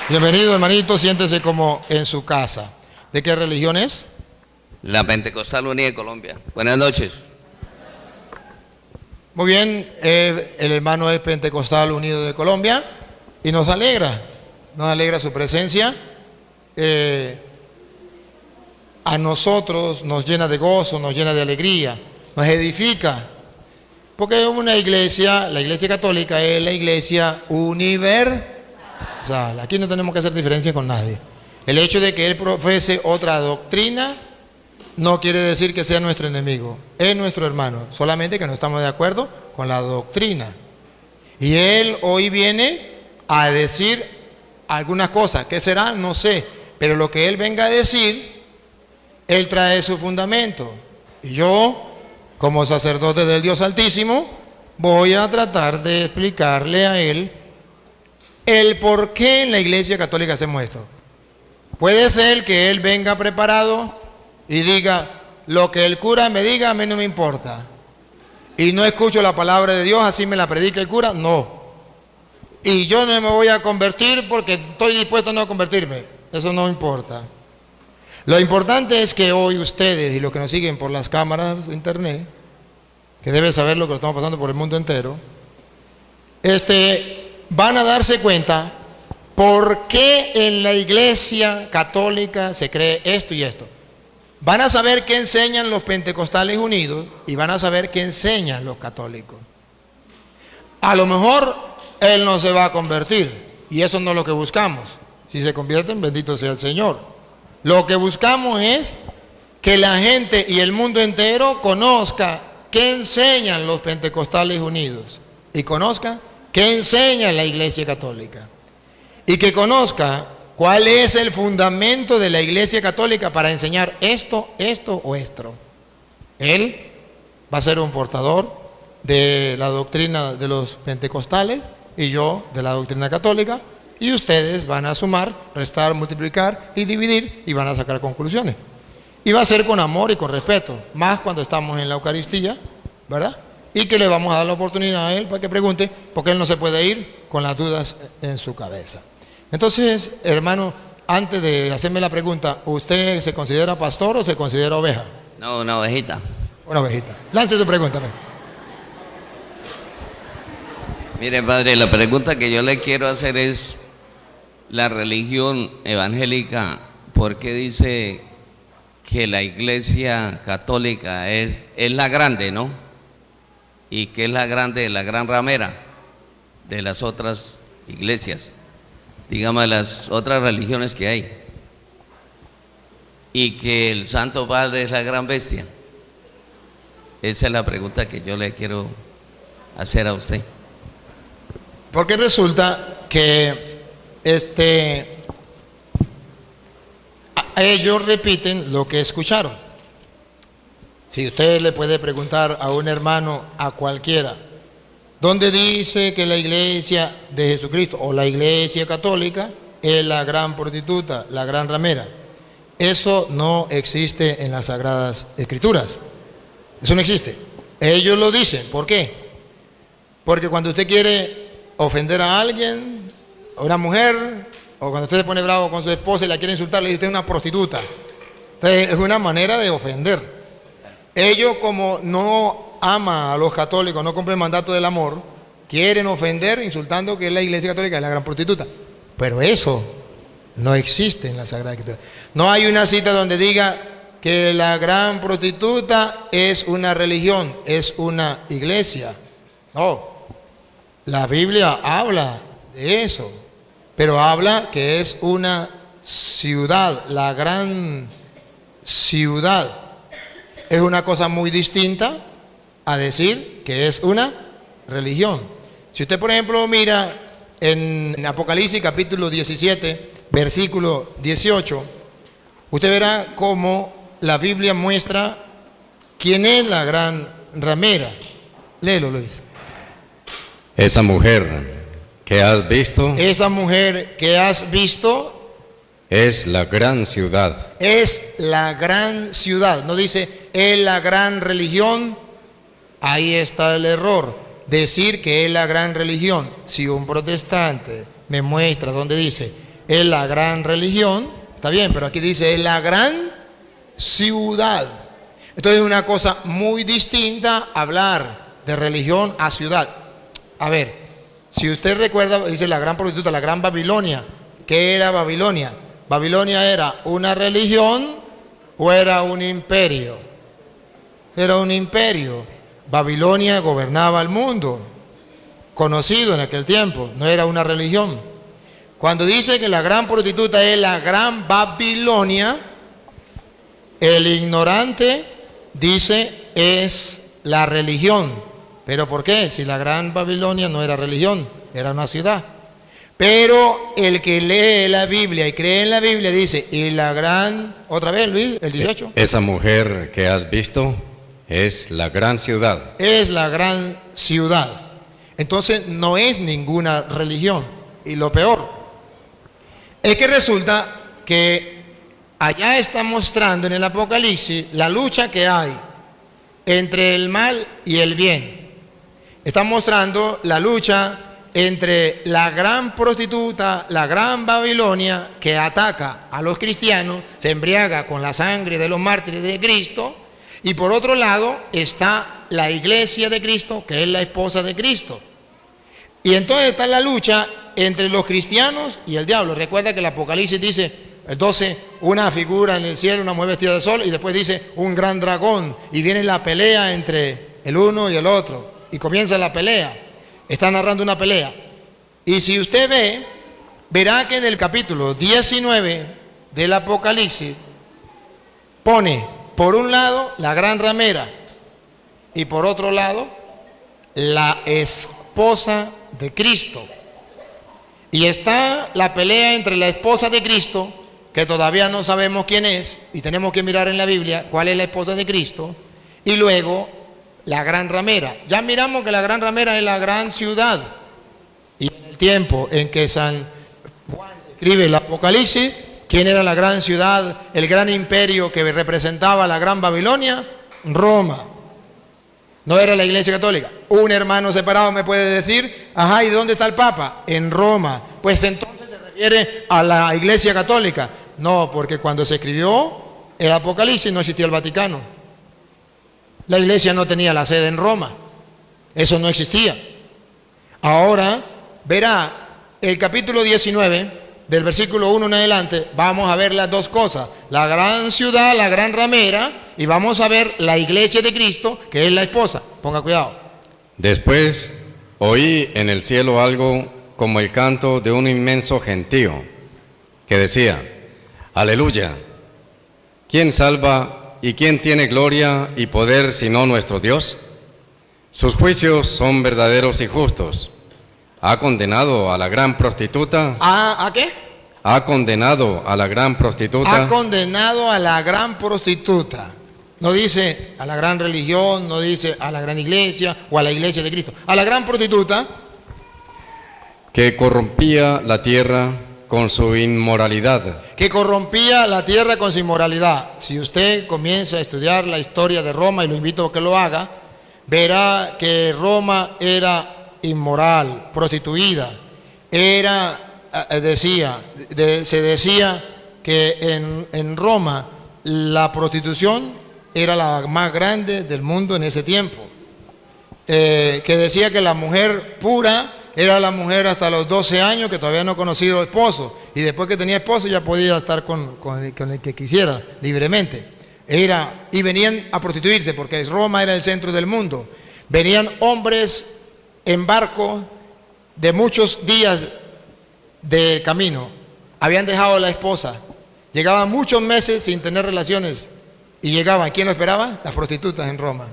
Bienvenido, hermanito, siéntese como en su casa. ¿De qué religión es? La Pentecostal Unida de Colombia. Buenas noches. Muy bien, el hermano es Pentecostal Unido de Colombia y nos alegra su presencia. A nosotros nos llena de gozo, nos llena de alegría, nos edifica, porque es una iglesia, la iglesia católica es la iglesia universal. Aquí no tenemos que hacer diferencia con nadie. El hecho de que él profese otra doctrina no quiere decir que sea nuestro enemigo, es nuestro hermano, solamente que no estamos de acuerdo con la doctrina. Y él hoy viene a decir algunas cosas, ¿qué será? No sé, pero lo que él venga a decir, él trae su fundamento. Y yo, como sacerdote del Dios Altísimo, voy a tratar de explicarle a él el por qué en la Iglesia Católica hacemos esto. Puede ser que él venga preparado y diga, lo que el cura me diga a mí no me importa. Y no escucho la palabra de Dios, así me la predica el cura, no. Y yo no me voy a convertir porque estoy dispuesto a no convertirme. Eso no importa. Lo importante es que hoy ustedes y los que nos siguen por las cámaras de internet, que deben saber lo que estamos pasando por el mundo entero, van a darse cuenta por qué en la Iglesia Católica se cree esto y esto. Van a saber qué enseñan los pentecostales unidos y van a saber qué enseñan los católicos. A lo mejor él no se va a convertir y eso no es lo que buscamos. Si se convierten, bendito sea el Señor. Lo que buscamos es que la gente y el mundo entero conozca qué enseñan los pentecostales unidos y conozca qué enseña la Iglesia Católica y que conozca cuál es el fundamento de la Iglesia Católica para enseñar esto o esto. Él va a ser un portador de la doctrina de los pentecostales y yo de la doctrina católica, y ustedes van a sumar, restar, multiplicar y dividir y van a sacar conclusiones. Y va a ser con amor y con respeto, más cuando estamos en la Eucaristía, ¿verdad? Y que le vamos a dar la oportunidad a él para que pregunte, porque él no se puede ir con las dudas en su cabeza. Entonces, hermano, antes de hacerme la pregunta, ¿usted se considera pastor o se considera oveja? No, una ovejita. Una ovejita. Lance su pregunta. Mire, padre, la pregunta que yo le quiero hacer es, la religión evangélica, ¿por qué dice que la Iglesia Católica es la grande, ¿no? Y que es la grande, la gran ramera de las otras iglesias, digamos, de las otras religiones que hay, y que el Santo Padre es la gran bestia? Esa es la pregunta que yo le quiero hacer a usted. Porque resulta que ellos repiten lo que escucharon. Si usted le puede preguntar a un hermano, a cualquiera, ¿dónde dice que la iglesia de Jesucristo o la iglesia católica es la gran prostituta, la gran ramera? Eso no existe en las Sagradas Escrituras. Eso no existe. Ellos lo dicen. ¿Por qué? Porque cuando usted quiere ofender a alguien, a una mujer, o cuando usted se pone bravo con su esposa y la quiere insultar, le dice usted es una prostituta. Entonces, es una manera de ofender. Ellos, como no aman a los católicos, no cumplen el mandato del amor, quieren ofender insultando que la iglesia católica es la gran prostituta. Pero eso no existe en la Sagrada Escritura. No hay una cita donde diga que la gran prostituta es una religión, es una iglesia. No. La Biblia habla de eso, pero habla que es una ciudad, la gran ciudad. Es una cosa muy distinta a decir que es una religión. Si usted, por ejemplo, mira en Apocalipsis capítulo 17, versículo 18, usted verá cómo la Biblia muestra quién es la gran ramera. Léelo, Luis. Esa mujer que has visto, esa mujer que has visto es la gran ciudad. Es la gran ciudad. No dice, es la gran religión. Ahí está el error. Decir que es la gran religión. Si un protestante me muestra donde dice, es la gran religión, está bien, pero aquí dice es la gran ciudad. Entonces es una cosa muy distinta hablar de religión a ciudad. A ver, si usted recuerda, dice la gran prostituta, la gran Babilonia. ¿Qué era Babilonia? ¿Babilonia era una religión o era un imperio? Era un imperio. Babilonia gobernaba el mundo, conocido en aquel tiempo, no era una religión. Cuando dice que la gran prostituta es la gran Babilonia, el ignorante dice es la religión. ¿Pero por qué? Si la gran Babilonia no era religión, era una ciudad. Pero el que lee la Biblia y cree en la Biblia dice, y la gran, otra vez Luis, el 18. Esa mujer que has visto es la gran ciudad. Es la gran ciudad. Entonces no es ninguna religión. Y lo peor es que resulta que allá está mostrando en el Apocalipsis la lucha que hay entre el mal y el bien. Está mostrando la lucha entre la gran prostituta, la gran Babilonia, que ataca a los cristianos, se embriaga con la sangre de los mártires de Cristo, y por otro lado está la iglesia de Cristo, que es la esposa de Cristo. Y entonces está la lucha entre los cristianos y el diablo. Recuerda que el Apocalipsis dice, el 12, una figura en el cielo, una mujer vestida de sol, y después dice un gran dragón, y viene la pelea entre el uno y el otro, y comienza la pelea. Está narrando una pelea. Y si usted ve, verá que en el capítulo 19 del Apocalipsis pone por un lado la gran ramera y por otro lado la esposa de Cristo. Y está la pelea entre la esposa de Cristo, que todavía no sabemos quién es, y tenemos que mirar en la Biblia cuál es la esposa de Cristo, y luego la gran ramera. Ya miramos que la gran ramera es la gran ciudad. Y en el tiempo en que San Juan escribe el Apocalipsis, ¿quién era la gran ciudad, el gran imperio que representaba la gran Babilonia? Roma. No era la Iglesia Católica. Un hermano separado me puede decir, ajá, ¿y dónde está el Papa? En Roma. Pues entonces se refiere a la Iglesia Católica. No, porque cuando se escribió el Apocalipsis no existía el Vaticano. La iglesia no tenía la sede en Roma. Eso no existía. Ahora verá el capítulo 19, del versículo 1 en adelante, vamos a ver las dos cosas. La gran ciudad, la gran ramera, y vamos a ver la iglesia de Cristo, que es la esposa. Ponga cuidado. Después oí en el cielo algo como el canto de un inmenso gentío, que decía, aleluya, ¿quién salva y quién tiene gloria y poder sino nuestro Dios? Sus juicios son verdaderos y justos. Ha condenado a la gran prostituta. ¿A qué? Ha condenado a la gran prostituta. Ha condenado a la gran prostituta. No dice a la gran religión, no dice a la gran iglesia o a la iglesia de Cristo. A la gran prostituta que corrompía la tierra con su inmoralidad. Que corrompía la tierra con su inmoralidad. Si usted comienza a estudiar la historia de Roma, y lo invito a que lo haga, verá que Roma era inmoral, prostituida. Se decía que en Roma la prostitución era la más grande del mundo en ese tiempo. Que decía que la mujer pura era la mujer hasta los 12 años que todavía no ha conocido esposo, y después que tenía esposo ya podía estar con el que quisiera libremente. Y venían a prostituirse porque Roma era el centro del mundo. Venían hombres en barco de muchos días de camino, habían dejado a la esposa, llegaban muchos meses sin tener relaciones y llegaban. ¿Quién lo esperaba? Las prostitutas en Roma.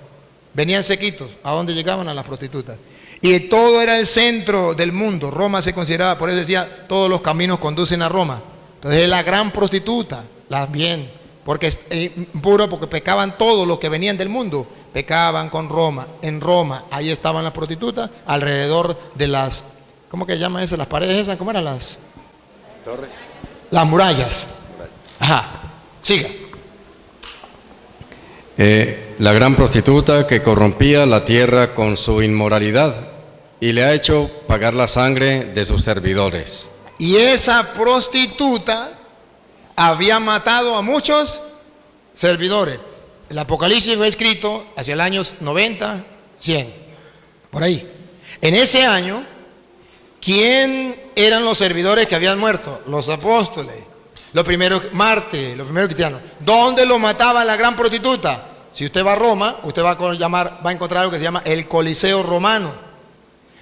Venían sequitos. ¿A dónde llegaban? A las prostitutas. Y todo era el centro del mundo. Roma se consideraba, por eso decía, todos los caminos conducen a Roma. Entonces es la gran prostituta, bien, porque es puro, porque pecaban todos los que venían del mundo, pecaban con Roma. En Roma, ahí estaban las prostitutas, alrededor de las, ¿cómo que llaman esas? Las paredes esas, ¿cómo eran las? Torres. Las murallas. Ajá, siga. La gran prostituta que corrompía la tierra con su inmoralidad y le ha hecho pagar la sangre de sus servidores. Y esa prostituta había matado a muchos servidores. El Apocalipsis fue escrito hacia el año 90, 100, por ahí. En ese año, ¿quién eran los servidores que habían muerto? Los apóstoles, los primeros mártires, los primeros cristianos. ¿Dónde lo mataba la gran prostituta? Si usted va a Roma, usted va a encontrar algo que se llama el Coliseo Romano,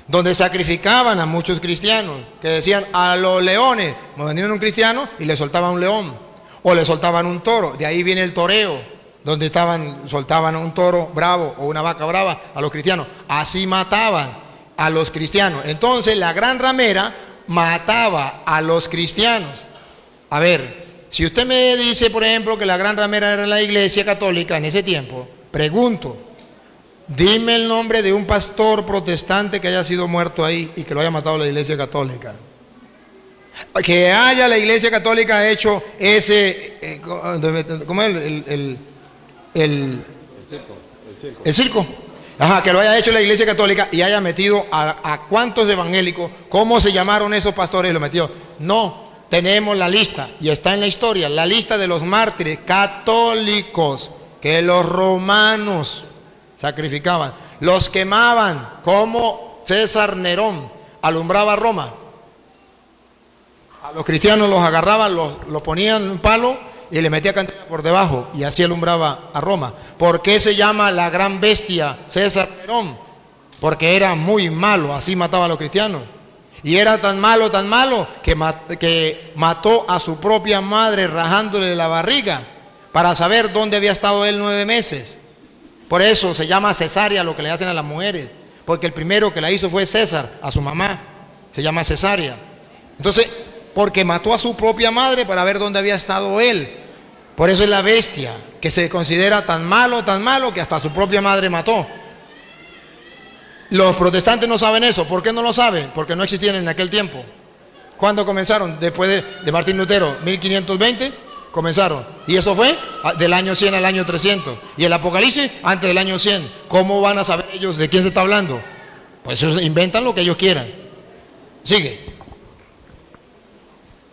donde sacrificaban a muchos cristianos, que decían a los leones, vendían un cristiano y le soltaban un león, o le soltaban un toro. De ahí viene el toreo, donde soltaban un toro bravo o una vaca brava a los cristianos. Así mataban a los cristianos. Entonces la gran ramera mataba a los cristianos. A ver, si usted me dice, por ejemplo, que la gran ramera era la Iglesia Católica en ese tiempo, pregunto, dime el nombre de un pastor protestante que haya sido muerto ahí y que lo haya matado la Iglesia Católica. Que haya la Iglesia Católica hecho ese, ¿cómo es el circo? Ajá, que lo haya hecho la Iglesia Católica y haya metido a cuántos evangélicos, ¿cómo se llamaron esos pastores y lo metió? No. Tenemos la lista, y está en la historia, la lista de los mártires católicos que los romanos sacrificaban, los quemaban, como César Nerón alumbraba Roma. A los cristianos los agarraban, los ponían en un palo y le metía candela por debajo, y así alumbraba a Roma. ¿Por qué se llama la gran bestia César Nerón? Porque era muy malo, así mataba a los cristianos. Y era tan malo que mató a su propia madre rajándole la barriga para saber dónde había estado él 9 meses. Por eso se llama cesárea lo que le hacen a las mujeres, porque el primero que la hizo fue César, a su mamá, se llama cesárea. Entonces, porque mató a su propia madre para ver dónde había estado él. Por eso es la bestia, que se considera tan malo que hasta su propia madre mató. Los protestantes no saben eso. ¿Por qué no lo saben? Porque no existían en aquel tiempo. ¿Cuándo comenzaron? Después de Martín Lutero, 1520, comenzaron. Y eso fue del año 100 al año 300. Y el Apocalipsis antes del año 100. ¿Cómo van a saber ellos de quién se está hablando? Pues ellos inventan lo que ellos quieran. Sigue.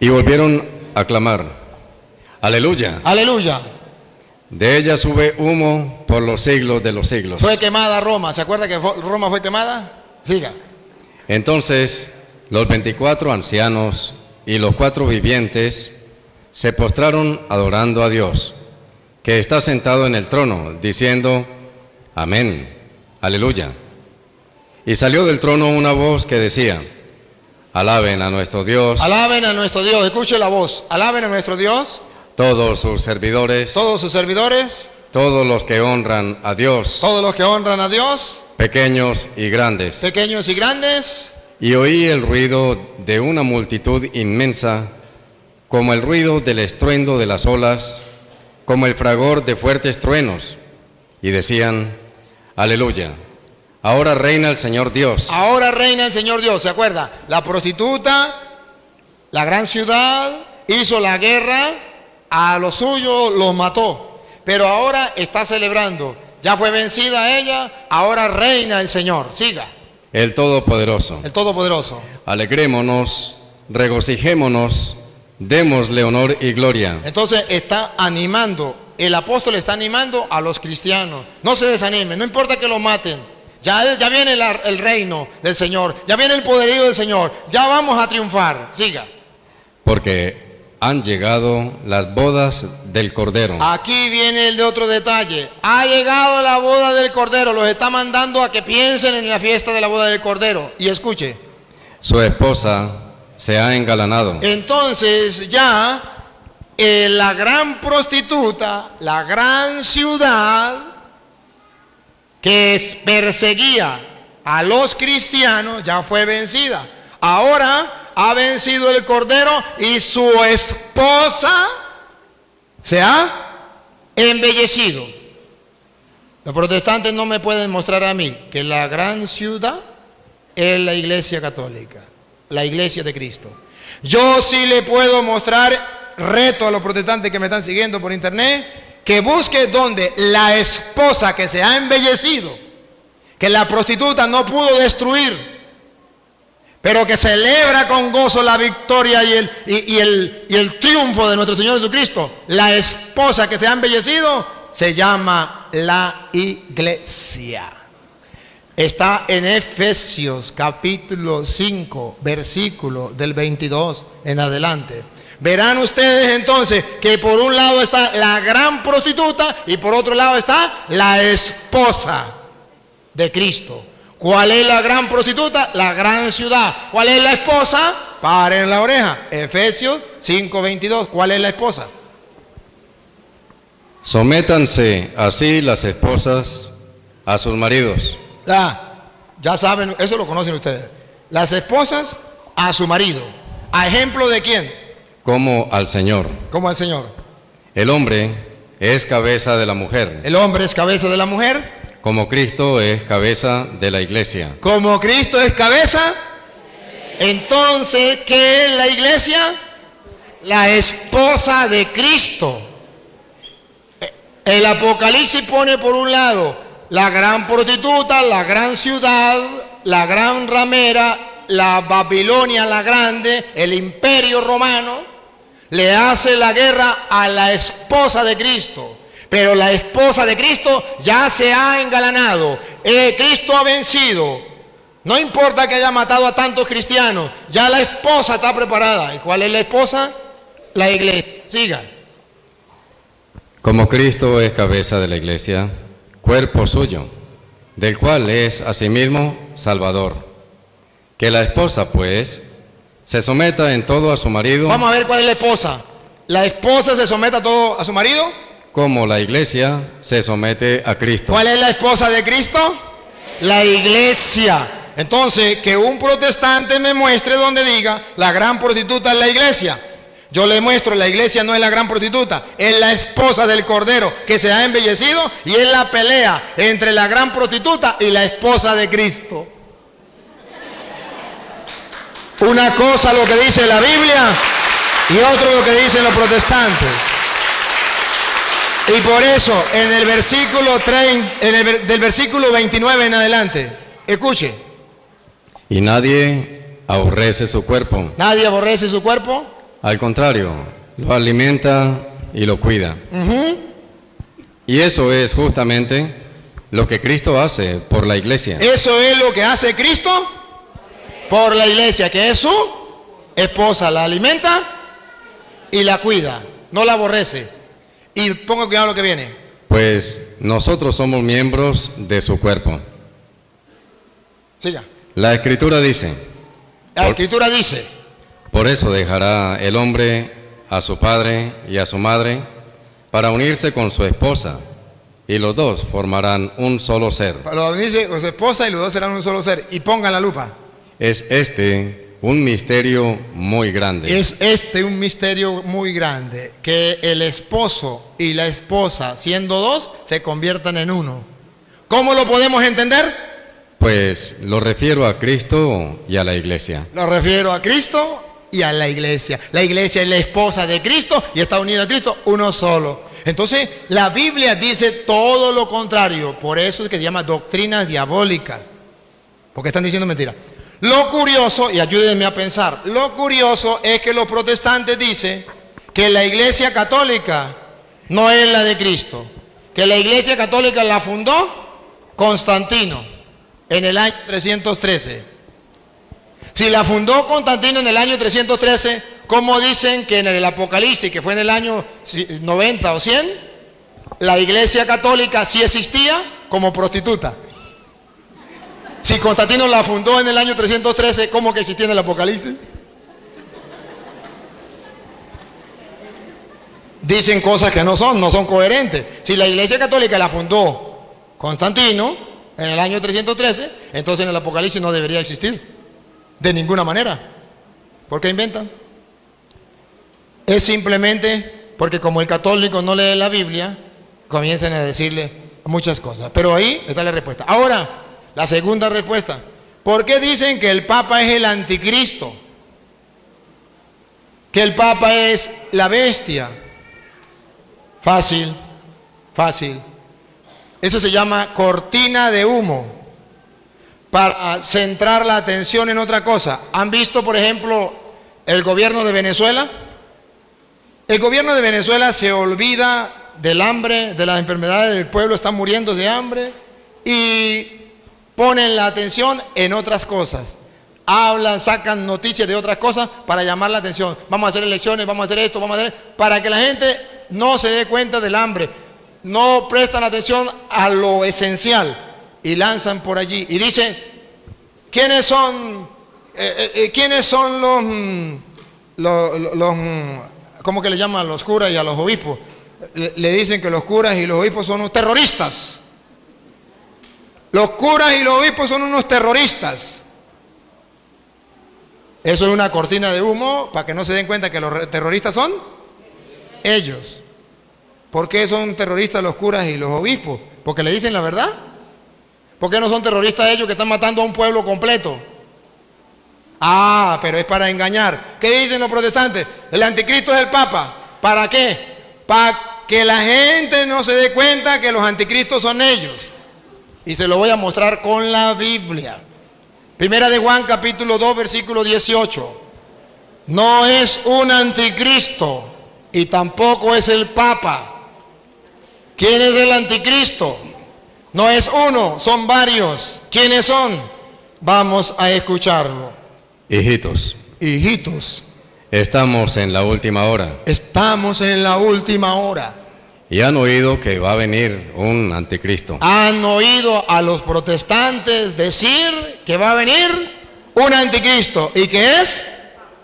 Y volvieron a clamar, aleluya. Aleluya. De ella sube humo por los siglos de los siglos. Fue quemada Roma. ¿Se acuerda que Roma fue quemada? Siga. Entonces los 24 ancianos y los 4 vivientes se postraron adorando a Dios, que está sentado en el trono, diciendo, amén, aleluya. Y salió del trono una voz que decía, alaben a nuestro Dios. Alaben a nuestro Dios. Escuche la voz. Alaben a nuestro Dios. Todos sus servidores. Todos sus servidores. Todos los que honran a Dios. Todos los que honran a Dios. Pequeños y grandes. Pequeños y grandes. Y oí el ruido de una multitud inmensa, como el ruido del estruendo de las olas, como el fragor de fuertes truenos. Y decían, aleluya, ahora reina el Señor Dios. Ahora reina el Señor Dios. ¿Se acuerda? La prostituta, la gran ciudad, hizo la guerra. A los suyos los mató, pero ahora está celebrando. Ya fue vencida ella, ahora reina el Señor. Siga. El Todopoderoso. El Todopoderoso. Alegrémonos, regocijémonos, démosle honor y gloria. Entonces está animando, el apóstol está animando a los cristianos. No se desanimen, no importa que los maten. Ya viene el reino del Señor, ya viene el poderío del Señor, ya vamos a triunfar. Siga. Porque han llegado las bodas del Cordero. Aquí viene el de otro detalle. Ha llegado la boda del Cordero. Los está mandando a que piensen en la fiesta de la boda del Cordero. Y escuche. Su esposa se ha engalanado. Entonces ya la gran prostituta, la gran ciudad que perseguía a los cristianos, ya fue vencida. Ahora ha vencido el Cordero y su esposa se ha embellecido. Los protestantes no me pueden mostrar a mí que la gran ciudad es la Iglesia Católica, la Iglesia de Cristo. Yo sí le puedo mostrar, reto a los protestantes que me están siguiendo por internet, que busque donde la esposa que se ha embellecido, que la prostituta no pudo destruir, pero que celebra con gozo la victoria y el triunfo de nuestro Señor Jesucristo, la esposa que se ha embellecido, se llama la iglesia. Está en Efesios capítulo 5, versículo del 22 en adelante. Verán ustedes entonces que por un lado está la gran prostituta y por otro lado está la esposa de Cristo. ¿Cuál es la gran prostituta? La gran ciudad. ¿Cuál es la esposa? Paren la oreja. Efesios 5:22. ¿Cuál es la esposa? Sométanse así las esposas a sus maridos. Ya saben, eso lo conocen ustedes. Las esposas a su marido. ¿A ejemplo de quién? Como al Señor. Como al Señor. El hombre es cabeza de la mujer, El hombre es cabeza de la mujer. como Cristo es cabeza de la iglesia. Como Cristo es cabeza. Entonces, ¿qué es la iglesia? La esposa de Cristo. El Apocalipsis pone por un lado la gran prostituta, la gran ciudad, la gran ramera, la Babilonia la grande, el imperio romano, le hace la guerra a la esposa de Cristo. Pero la esposa de Cristo ya se ha engalanado. Cristo ha vencido. No importa que haya matado a tantos cristianos, ya la esposa está preparada. ¿Y cuál es la esposa? La iglesia. Siga. Como Cristo es cabeza de la iglesia, cuerpo suyo, del cual es asimismo Salvador. Que la esposa, pues, se someta en todo a su marido. Vamos a ver cuál es la esposa. La esposa se somete a todo a su marido. Como la iglesia se somete a Cristo. ¿Cuál es la esposa de Cristo? La iglesia. Entonces, que un protestante me muestre donde diga la gran prostituta es la iglesia. Yo le muestro, la iglesia no es la gran prostituta, es la esposa del Cordero que se ha embellecido y es la pelea entre la gran prostituta y la esposa de Cristo. Una cosa lo que dice la Biblia y otro lo que dicen los protestantes. Y por eso, en el versículo 30, del versículo 29 en adelante, escuche. Y nadie aborrece su cuerpo. Nadie aborrece su cuerpo. Al contrario, lo alimenta y lo cuida. Y eso es justamente lo que Cristo hace por la iglesia. Eso es lo que hace Cristo por la iglesia, que es su esposa. La alimenta y la cuida, no la aborrece. Y ponga cuidado lo que viene. Pues nosotros somos miembros de su cuerpo. Siga. La Escritura dice, La Escritura dice, por eso dejará el hombre a su padre y a su madre para unirse con su esposa, y los dos formarán un solo ser. lo dice con su esposa y los dos serán un solo ser. Y pongan la lupa. Es un misterio muy grande. Es un misterio muy grande, que el esposo y la esposa, siendo dos, se conviertan en uno. ¿Cómo lo podemos entender? Pues lo refiero a Cristo y a la iglesia. Lo refiero a Cristo y a la iglesia. La iglesia es la esposa de Cristo y está unida a Cristo, uno solo. Entonces, la Biblia dice todo lo contrario. Por eso es que se llama doctrinas diabólicas. Porque están diciendo mentiras. Lo curioso, y ayúdenme a pensar, lo curioso es que los protestantes dicen que la iglesia católica no es la de Cristo. Que la iglesia católica la fundó Constantino en el año 313. Si la fundó Constantino en el año 313, ¿cómo dicen que en el Apocalipsis, que fue en el año 90 o 100, la iglesia católica sí existía como prostituta? Si Constantino la fundó en el año 313, ¿cómo que existía en el Apocalipsis? Dicen cosas que no son coherentes. Si la iglesia católica la fundó Constantino en el año 313, entonces en el Apocalipsis no debería existir. De ninguna manera. ¿Por qué inventan? Es simplemente porque como el católico no lee la Biblia, comienzan a decirle muchas cosas. Pero ahí está la respuesta. Ahora, la segunda respuesta. ¿Por qué dicen que el Papa es el anticristo? Que el Papa es la bestia. Fácil. Eso se llama cortina de humo. para centrar la atención en otra cosa. ¿Han visto, por ejemplo, el gobierno de Venezuela? El gobierno de Venezuela se olvida del hambre, de las enfermedades del pueblo, están muriendo de hambre y ponen la atención en otras cosas. Hablan, sacan noticias de otras cosas para llamar la atención. Vamos a hacer elecciones, vamos a hacer esto, vamos a hacer... Para que la gente no se dé cuenta del hambre. No prestan atención a lo esencial y lanzan por allí. Y dicen, ¿quiénes son los ¿cómo que le llaman a los curas y a los obispos? Le dicen que los curas y los obispos son unos terroristas. Los curas y los obispos son unos terroristas. Eso es una cortina de humo para que no se den cuenta que los terroristas son ellos. ¿Por qué son terroristas los curas y los obispos? ¿Porque le dicen la verdad? ¿Por qué no son terroristas ellos que están matando a un pueblo completo? Ah, pero es para engañar. ¿Qué dicen los protestantes? El anticristo es el Papa. ¿Para qué? Para que la gente no se dé cuenta que los anticristos son ellos. Y se lo voy a mostrar con la Biblia. Primera de Juan, capítulo 2, versículo 18. No es un anticristo y tampoco es el Papa. ¿Quién es el anticristo? No es uno, son varios. ¿Quiénes son? Vamos a escucharlo. Hijitos, estamos en la última hora. Estamos en la última hora. Y han oído que va a venir un anticristo. Han oído a los protestantes decir que va a venir un anticristo y que es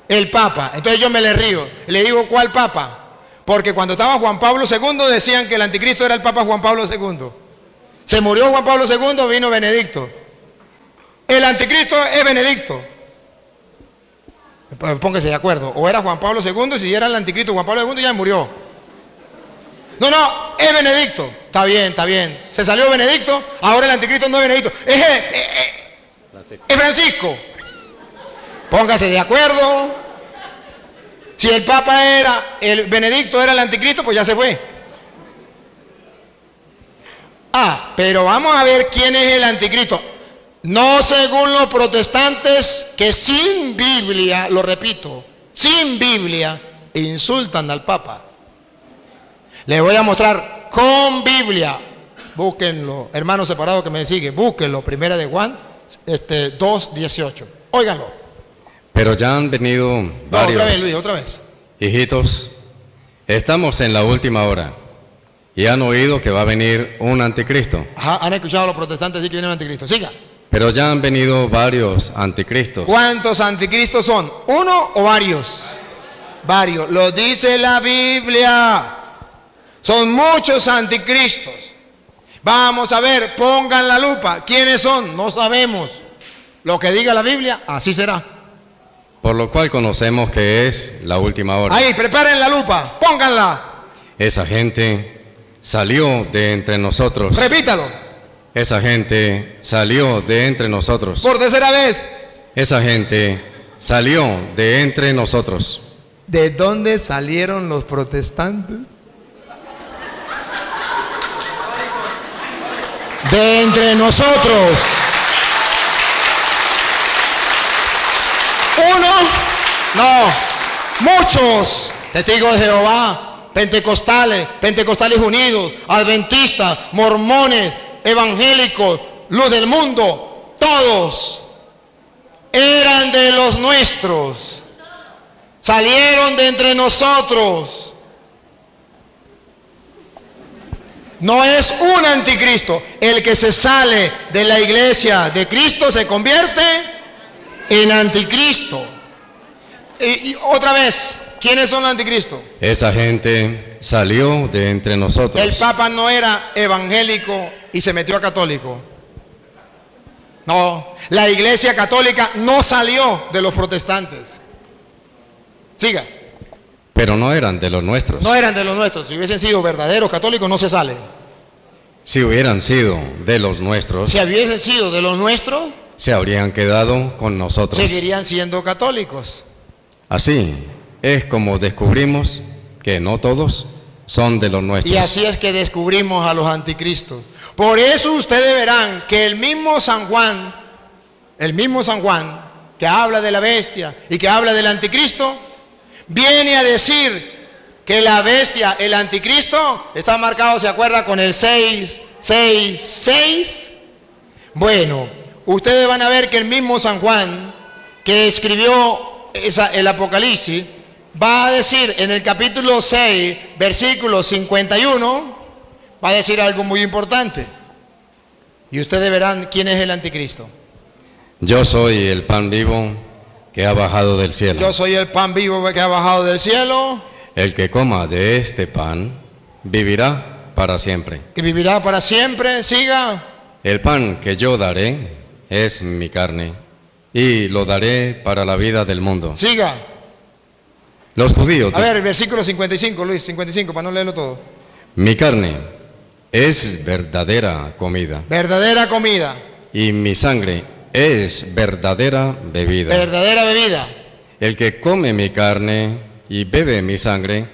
el Papa. Entonces yo me le río. Le digo, ¿cuál Papa? Porque cuando estaba Juan Pablo II decían que el anticristo era el Papa Juan Pablo II. Se murió Juan Pablo II, vino Benedicto. El anticristo es Benedicto. Póngase de acuerdo. O era Juan Pablo II, si era el anticristo Juan Pablo II ya murió. No, es Benedicto. Está bien. Se salió Benedicto, ahora el anticristo no es Benedicto. Es Francisco. Póngase de acuerdo. Si el Papa era, el Benedicto era el anticristo, pues ya se fue. Pero vamos a ver quién es el anticristo. No según los protestantes que sin Biblia, lo repito, sin Biblia, insultan al Papa. Les voy a mostrar con Biblia. Búsquenlo, hermanos separados que me siguen, búsquenlo, primera de Juan 2:18. Óiganlo. Pero ya han venido varios. Otra vez, Luis, otra vez. Hijitos, estamos en la última hora. Y han oído que va a venir un anticristo. Han escuchado a los protestantes decir que viene un anticristo. Siga. Pero ya han venido varios anticristos. ¿Cuántos anticristos son? ¿Uno o varios? Varios. Lo dice la Biblia. Son muchos anticristos. Vamos a ver, pongan la lupa. ¿Quiénes son? No sabemos. Lo que diga la Biblia, así será. Por lo cual conocemos que es la última hora. Ahí, preparen la lupa, pónganla. Esa gente salió de entre nosotros. Repítalo. Esa gente salió de entre nosotros. Por tercera vez. Esa gente salió de entre nosotros. ¿De dónde salieron los protestantes? De entre nosotros. Uno, no, muchos testigos de Jehová, pentecostales unidos, adventistas, mormones, evangélicos, luz del mundo, todos eran de los nuestros, salieron de entre nosotros. No es un anticristo. El que se sale de la iglesia de Cristo se convierte en anticristo. Y otra vez, ¿quiénes son los anticristos? Esa gente salió de entre nosotros. El Papa no era evangélico y se metió a católico. No, la iglesia católica no salió de los protestantes. Siga. Pero no eran de los nuestros. No eran de los nuestros. Si hubiesen sido verdaderos católicos, no se salen. Si hubieran sido de los nuestros, Si hubiesen sido de los nuestros, se habrían quedado con nosotros. seguirían siendo católicos. Así es como descubrimos que no todos son de los nuestros. Y así es que descubrimos a los anticristos. Por eso ustedes verán que el mismo San Juan el mismo San Juan, que habla de la bestia y que habla del anticristo, viene a decir que la bestia, el anticristo, está marcado, ¿se acuerda? Con el 666. Bueno, ustedes van a ver que el mismo San Juan, que escribió el Apocalipsis, va a decir en el capítulo 6, versículo 51, va a decir algo muy importante. Y ustedes verán quién es el anticristo. Yo soy el pan vivo que ha bajado del cielo. Yo soy el pan vivo que ha bajado del cielo. El que coma de este pan vivirá para siempre. Que vivirá para siempre. Siga. El pan que yo daré es mi carne y lo daré para la vida del mundo. Siga. Los judíos. A ver, el versículo 55, Luis, 55, para no leerlo todo. Mi carne es verdadera comida. Verdadera comida. Y mi sangre es verdadera bebida. Verdadera bebida. El que come mi carne y bebe mi sangre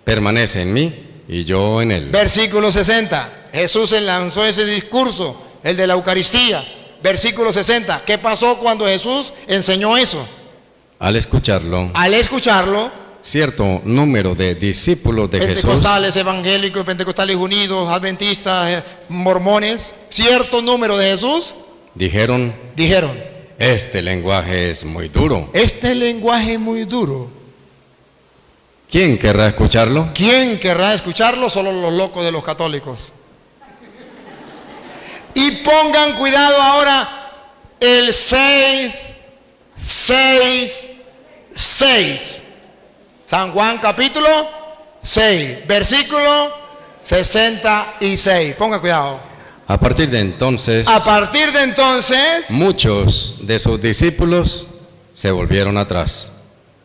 permanece en mí y yo en él. Versículo 60. Jesús lanzó ese discurso, el de la Eucaristía. Versículo 60. ¿Qué pasó cuando Jesús enseñó eso? Al escucharlo, cierto número de discípulos de Jesús, pentecostales, evangélicos, pentecostales unidos, adventistas, mormones, cierto número de Jesús, dijeron, este lenguaje es muy duro. Este lenguaje es muy duro. ¿Quién querrá escucharlo? ¿Quién querrá escucharlo? Solo los locos de los católicos. Y pongan cuidado ahora, el 666. San Juan capítulo 6, versículo 66. Pongan cuidado. A partir de entonces, muchos de sus discípulos se volvieron atrás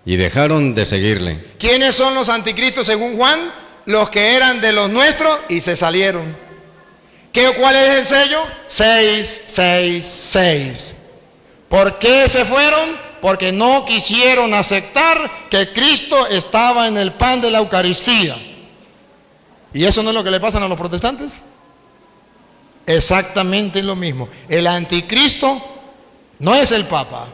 y dejaron de seguirle. ¿Quiénes son los anticristos según Juan? Los que eran de los nuestros y se salieron. ¿Cuál es el sello? 666. ¿Por qué se fueron? Porque no quisieron aceptar que Cristo estaba en el pan de la Eucaristía. ¿Y eso no es lo que le pasa a los protestantes? Exactamente lo mismo. El anticristo no es el Papa.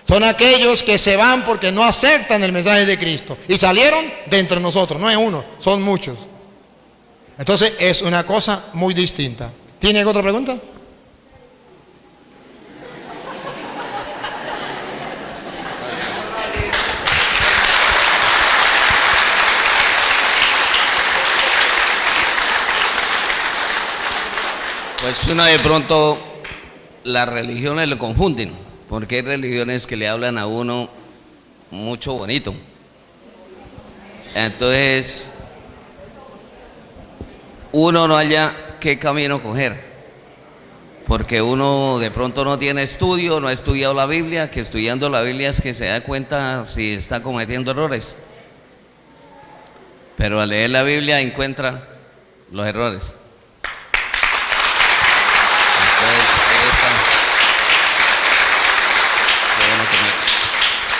Son aquellos que se van porque no aceptan el mensaje de Cristo. Y salieron de entre nosotros. No es uno, son muchos. Entonces es una cosa muy distinta. ¿Tiene otra pregunta? Pues uno de pronto las religiones lo confunden, porque hay religiones que le hablan a uno mucho bonito. Entonces uno no halla qué camino coger, porque uno de pronto no tiene estudio, no ha estudiado la Biblia, que estudiando la Biblia es que se da cuenta si está cometiendo errores. Pero al leer la Biblia encuentra los errores.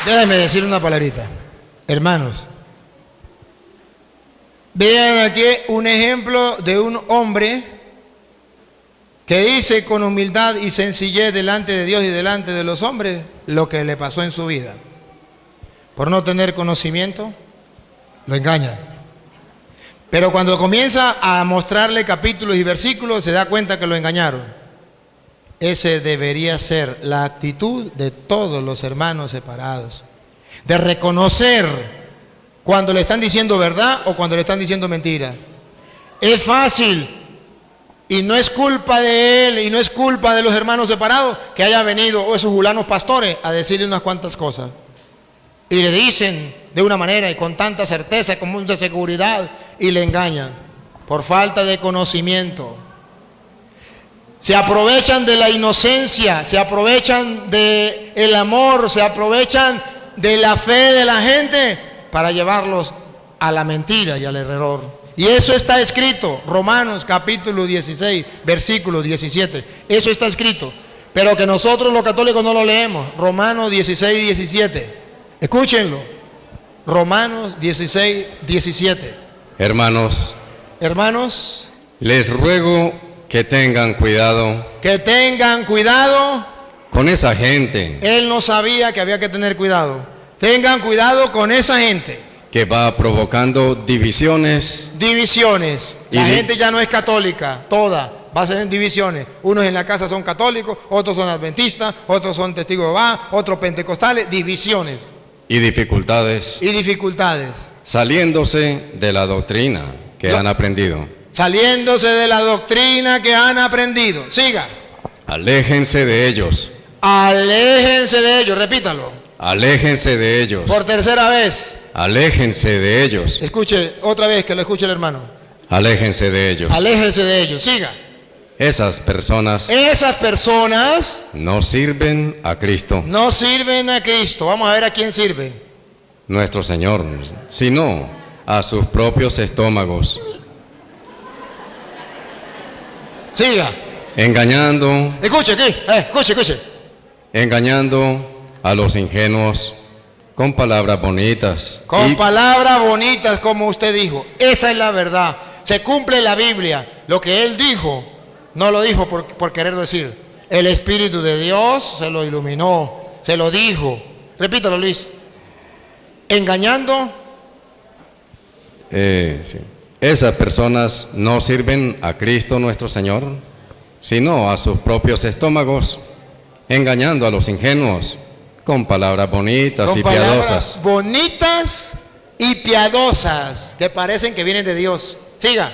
Déjame decir una palabrita. Hermanos, vean aquí un ejemplo de un hombre que dice con humildad y sencillez delante de Dios y delante de los hombres lo que le pasó en su vida. Por no tener conocimiento, lo engaña. Pero cuando comienza a mostrarle capítulos y versículos, se da cuenta que lo engañaron. Ese debería ser la actitud de todos los hermanos separados, de reconocer cuando le están diciendo verdad o cuando le están diciendo mentira. Es fácil y no es culpa de él y no es culpa de los hermanos separados que hayan venido esos julanos pastores a decirle unas cuantas cosas y le dicen de una manera y con tanta certeza, con mucha seguridad, y le engañan por falta de conocimiento. Se aprovechan de la inocencia, se aprovechan del amor, se aprovechan de la fe de la gente para llevarlos a la mentira y al error. Y eso está escrito, Romanos capítulo 16, versículo 17. Eso está escrito, pero que nosotros los católicos no lo leemos. Romanos 16, 17. Escúchenlo. Romanos 16, 17. Hermanos, Hermanos, les ruego que tengan cuidado con esa gente Él no sabía que había que tener cuidado. Tengan cuidado con esa gente. que va provocando divisiones Divisiones. Y La di- gente ya no es católica, toda. Va a ser en divisiones. Unos en la casa son católicos, otros son adventistas, otros son testigos de Jehová, otros pentecostales. Divisiones y dificultades, y dificultades. saliéndose de la doctrina que Lo- han aprendido. Saliéndose de la doctrina que han aprendido. Siga. Aléjense de ellos, Aléjense de ellos. Repítalo. aléjense de ellos, Por tercera vez. aléjense de ellos, Escuche otra vez, que lo escuche el hermano. aléjense de ellos. Aléjense de ellos. Siga. Esas personas Esas personas no sirven a Cristo, no sirven a Cristo. Vamos a ver a quién sirven. nuestro Señor, sino a sus propios estómagos, Siga. engañando, Escuche, aquí. Escuche. engañando a los ingenuos con palabras bonitas Con y palabras bonitas, como usted dijo. Esa es la verdad. Se cumple la Biblia. Lo que él dijo, no lo dijo por querer decir. El Espíritu de Dios se lo iluminó, se lo dijo. Repítalo, Luis. Engañando. sí. Esas personas no sirven a Cristo nuestro Señor, sino a sus propios estómagos, engañando a los ingenuos con palabras bonitas Con y palabras piadosas. bonitas y piadosas que parecen que vienen de Dios. Siga.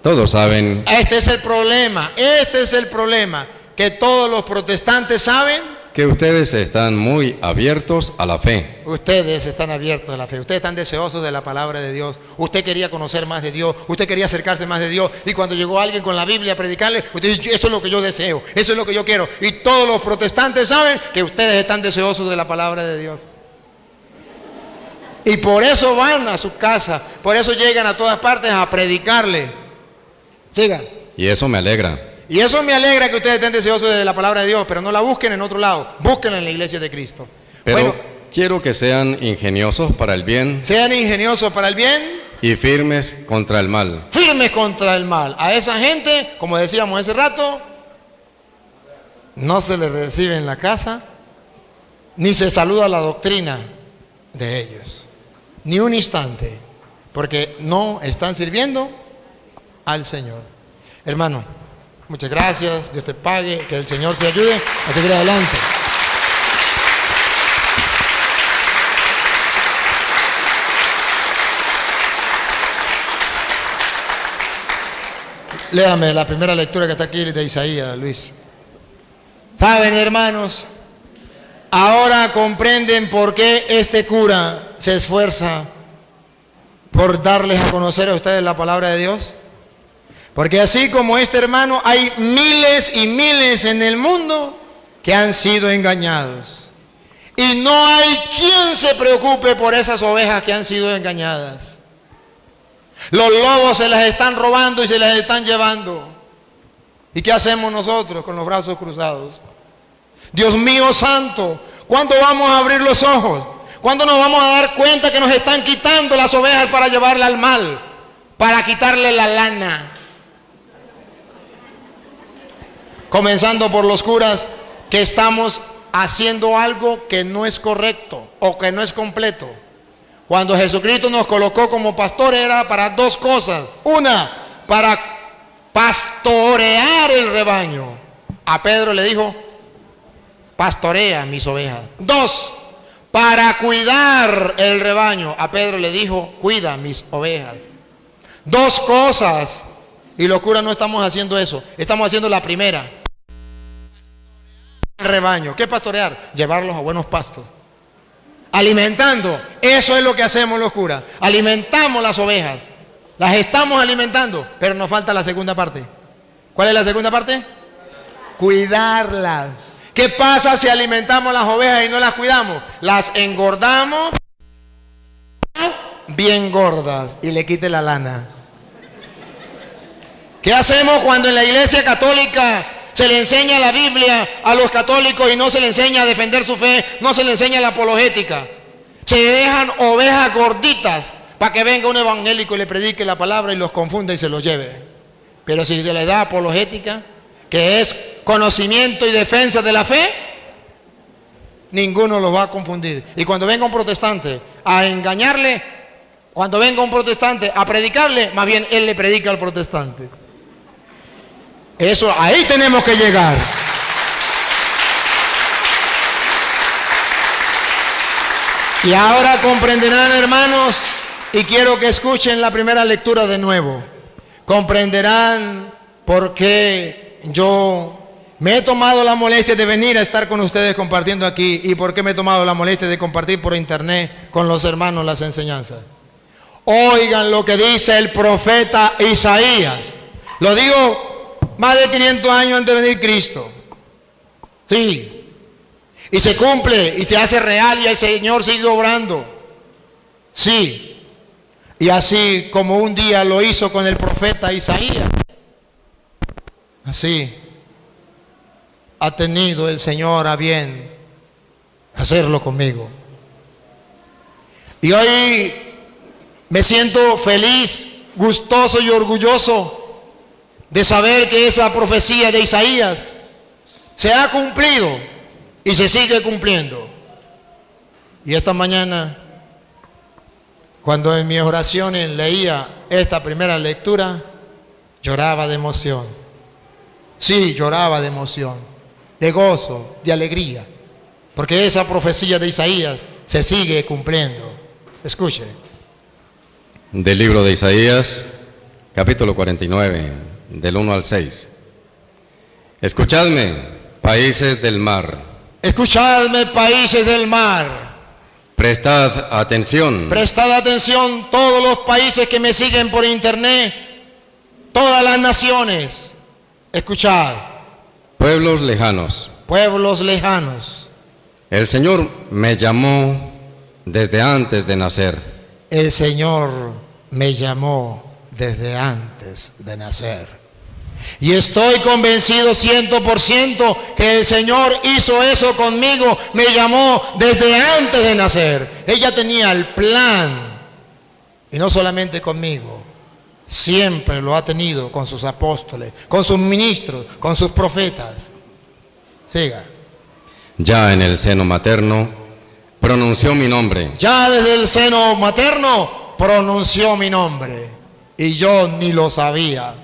Todos saben Este es el problema. Este es el problema. Que todos los protestantes saben. que ustedes están muy abiertos a la fe, Ustedes están abiertos a la fe, ustedes están deseosos de la palabra de Dios, usted quería conocer más de Dios, usted quería acercarse más de Dios, y cuando llegó alguien con la Biblia a predicarle, usted dice, eso es lo que yo deseo, eso es lo que yo quiero, y todos los protestantes saben que ustedes están deseosos de la palabra de Dios. Y por eso van a su casa, por eso llegan a todas partes a predicarle. Siga. y eso me alegra. Y eso me alegra que ustedes estén deseosos de la palabra de Dios, pero no la busquen en otro lado, búsquenla en la iglesia de Cristo. Pero Bueno, quiero que sean ingeniosos para el bien sean ingeniosos para el bien, y firmes contra el mal. firmes contra el mal. A esa gente, como decíamos hace rato, no se les recibe en la casa, ni se saluda la doctrina de ellos, ni un instante, porque no están sirviendo al Señor. Hermano, muchas gracias, Dios te pague, que el Señor te ayude a seguir adelante. Léame la primera lectura que está aquí de Isaías, Luis. Saben, hermanos, ahora comprenden por qué este cura se esfuerza por darles a conocer a ustedes la palabra de Dios. Porque así como este hermano, hay miles y miles en el mundo que han sido engañados. Y no hay quien se preocupe por esas ovejas que han sido engañadas. Los lobos se las están robando y se las están llevando. ¿Y qué hacemos nosotros con los brazos cruzados? Dios mío santo, ¿cuándo vamos a abrir los ojos? ¿Cuándo nos vamos a dar cuenta que nos están quitando las ovejas para llevarla al mal? Para quitarle la lana. Comenzando por los curas, que estamos haciendo algo que no es correcto o que no es completo. Cuando Jesucristo nos colocó como pastor era para dos cosas. Una, para pastorear el rebaño. A Pedro le dijo, pastorea mis ovejas. Dos, para cuidar el rebaño. A Pedro le dijo, cuida mis ovejas. Dos cosas. Y los curas no estamos haciendo eso. Estamos haciendo la primera. El rebaño. ¿Qué es pastorear? Llevarlos a buenos pastos. Alimentando. Eso es lo que hacemos los curas. Alimentamos las ovejas. Las estamos alimentando. Pero nos falta la segunda parte. ¿Cuál es la segunda parte? Cuidarlas. ¿Qué pasa si alimentamos las ovejas y no las cuidamos? Las engordamos bien gordas y le quite la lana. ¿Qué hacemos cuando en la iglesia católica se le enseña la Biblia a los católicos y no se le enseña a defender su fe, no se le enseña la apologética? Se dejan ovejas gorditas para que venga un evangélico y le predique la palabra y los confunda y se los lleve. Pero si se les da apologética, que es conocimiento y defensa de la fe, ninguno los va a confundir. Y cuando venga un protestante a engañarle, cuando venga un protestante a predicarle, más bien él le predica al protestante. Eso, ahí tenemos que llegar. Y ahora comprenderán, hermanos, y quiero que escuchen la primera lectura de nuevo. Comprenderán por qué yo me he tomado la molestia de venir a estar con ustedes compartiendo aquí y por qué me he tomado la molestia de compartir por internet con los hermanos las enseñanzas. Oigan lo que dice el profeta Isaías. Lo digo más de 500 años antes de venir Cristo. Sí. Y se cumple y se hace real y el Señor sigue obrando. Sí. Y así como un día lo hizo con el profeta Isaías, así ha tenido el Señor a bien hacerlo conmigo. Y hoy me siento feliz, gustoso y orgulloso de saber que esa profecía de Isaías se ha cumplido y se sigue cumpliendo. Y esta mañana, cuando en mis oraciones leía esta primera lectura, lloraba de emoción. Sí, lloraba de emoción, de gozo, de alegría, porque esa profecía de Isaías se sigue cumpliendo. Escuche. Del libro de Isaías, capítulo 49, del 1 al 6. Escuchadme, países del mar. Escuchadme, países del mar. Prestad atención. Prestad atención todos los países que me siguen por internet, todas las naciones. Escuchad. Pueblos lejanos. Pueblos lejanos. El Señor me llamó desde antes de nacer. El Señor me llamó desde antes de nacer. Y estoy convencido 100% que el Señor hizo eso conmigo, me llamó desde antes de nacer. Ella tenía el plan, y no solamente conmigo, siempre lo ha tenido con sus apóstoles, con sus ministros, con sus profetas. Siga. Ya en el seno materno pronunció mi nombre. Ya desde el seno materno pronunció mi nombre, y yo ni lo sabía.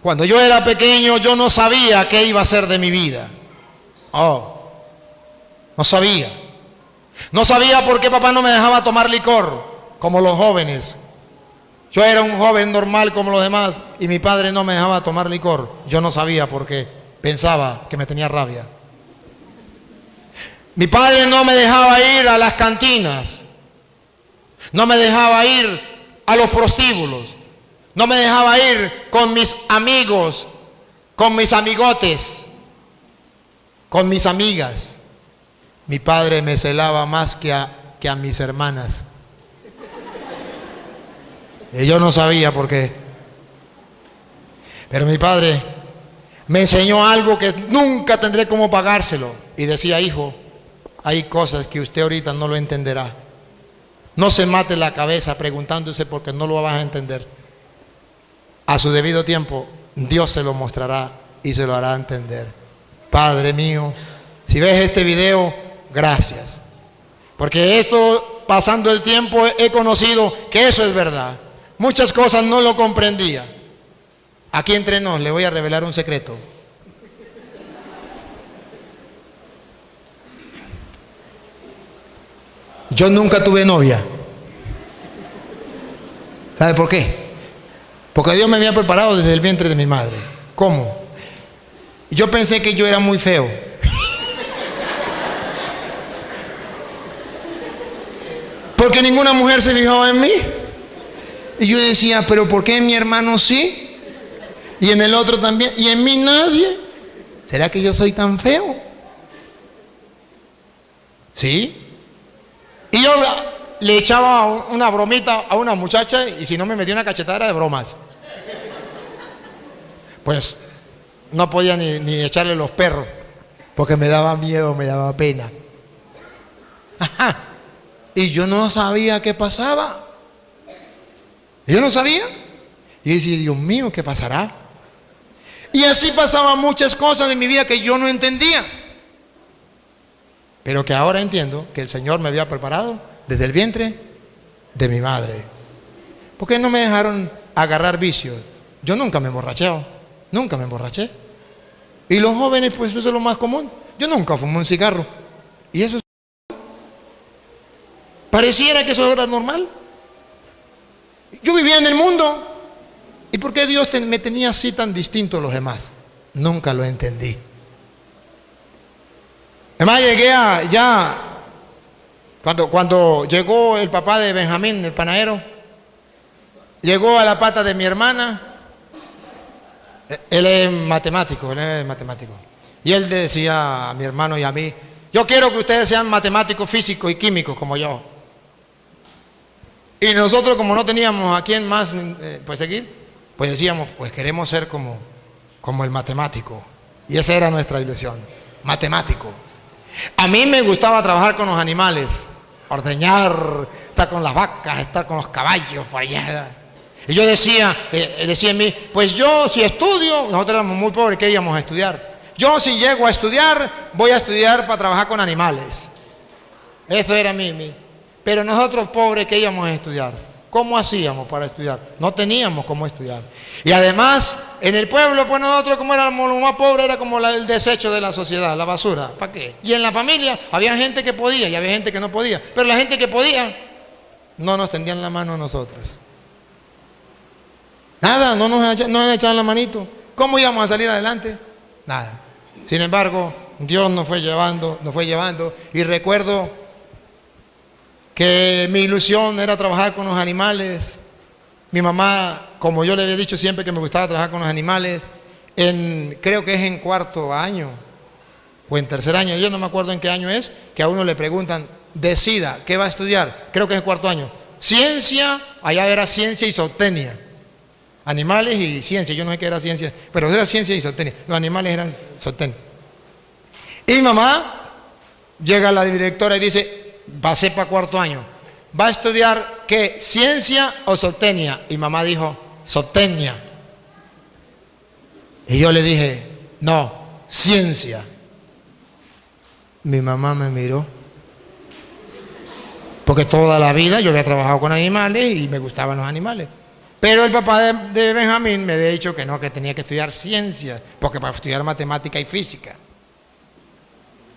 Cuando yo era pequeño, yo no sabía qué iba a ser de mi vida. No sabía. No sabía por qué papá no me dejaba tomar licor, como los jóvenes. Yo era un joven normal como los demás, y mi padre no me dejaba tomar licor. Yo no sabía por qué. Pensaba que me tenía rabia. Mi padre no me dejaba ir a las cantinas. No me dejaba ir a los prostíbulos. No me dejaba ir con mis amigos, con mis amigotes, con mis amigas. Mi padre me celaba más que a mis hermanas. Y yo no sabía por qué. Pero mi padre me enseñó algo que nunca tendré cómo pagárselo. Y decía: hijo, hay cosas que usted ahorita no lo entenderá. No se mate la cabeza preguntándose porque no lo vas a entender. A su debido tiempo, Dios se lo mostrará y se lo hará entender. Padre mío, si ves este video, gracias. Porque esto, pasando el tiempo, he conocido que eso es verdad. Muchas cosas no lo comprendía. Aquí entre nos, le voy a revelar un secreto. Yo nunca tuve novia. ¿Sabe por qué? Porque Dios me había preparado desde el vientre de mi madre. ¿Cómo? Yo pensé que yo era muy feo. Porque ninguna mujer se fijaba en mí. Y yo decía: pero ¿por qué en mi hermano sí? Y en el otro también. Y en mí nadie. ¿Será que yo soy tan feo? ¿Sí? Y yo le echaba una bromita a una muchacha, y si no me metía una cachetada de bromas. Pues no podía ni echarle los perros, porque me daba miedo, me daba pena. Ajá. Y yo no sabía qué pasaba. Yo no sabía. Y decía: Dios mío, ¿qué pasará? Y así pasaban muchas cosas de mi vida que yo no entendía. Pero que ahora entiendo que el Señor me había preparado desde el vientre de mi madre. ¿Por qué no me dejaron agarrar vicios? Yo nunca me emborracheo, nunca me emborraché. Y los jóvenes, pues eso es lo más común. Yo nunca fumé un cigarro. Y eso pareciera que eso era normal. Yo vivía en el mundo. ¿Y por qué Dios me tenía así tan distinto a los demás? Nunca lo entendí. Además llegué a ya, cuando llegó el papá de Benjamín, el panadero, llegó a la pata de mi hermana. Él es matemático. Y él decía a mi hermano y a mí: yo quiero que ustedes sean matemáticos, físicos y químicos como yo. Y nosotros, como no teníamos a quién más pues seguir, pues decíamos, pues queremos ser como el matemático. Y esa era nuestra ilusión, matemático. A mí me gustaba trabajar con los animales, ordeñar, estar con las vacas, estar con los caballos por allá. Y yo decía en mí, pues yo si estudio, nosotros éramos muy pobres, ¿qué íbamos a estudiar? Yo si llego a estudiar, voy a estudiar para trabajar con animales. Eso era mi. Pero nosotros pobres, ¿qué íbamos a estudiar? ¿Cómo hacíamos para estudiar? No teníamos cómo estudiar. Y además, en el pueblo, pues nosotros como éramos los más pobres, era como el desecho de la sociedad, la basura. ¿Para qué? Y en la familia había gente que podía y había gente que no podía. Pero la gente que podía, no nos tendían la mano a nosotros. Nada, no nos echaban la manito. ¿Cómo íbamos a salir adelante? Nada. Sin embargo, Dios nos fue llevando. Y recuerdo que mi ilusión era trabajar con los animales. Mi mamá, como yo le había dicho siempre que me gustaba trabajar con los animales, creo que es en cuarto año o en tercer año, yo no me acuerdo en qué año es, que a uno le preguntan, decida, ¿qué va a estudiar? Creo que es cuarto año. Ciencia, allá era ciencia y zootecnia. Animales y ciencia, yo no sé qué era ciencia, pero era ciencia y zootecnia. Los animales eran zootecnia. Y mamá llega a la directora y dice, pasé para cuarto año, ¿va a estudiar qué? ¿Ciencia o zootecnia? Y mamá dijo, zootecnia. Y yo le dije, no, ciencia. Mi mamá me miró, porque toda la vida yo había trabajado con animales y me gustaban los animales. Pero el papá de Benjamín me había dicho que no, que tenía que estudiar ciencia, porque para estudiar matemática y física.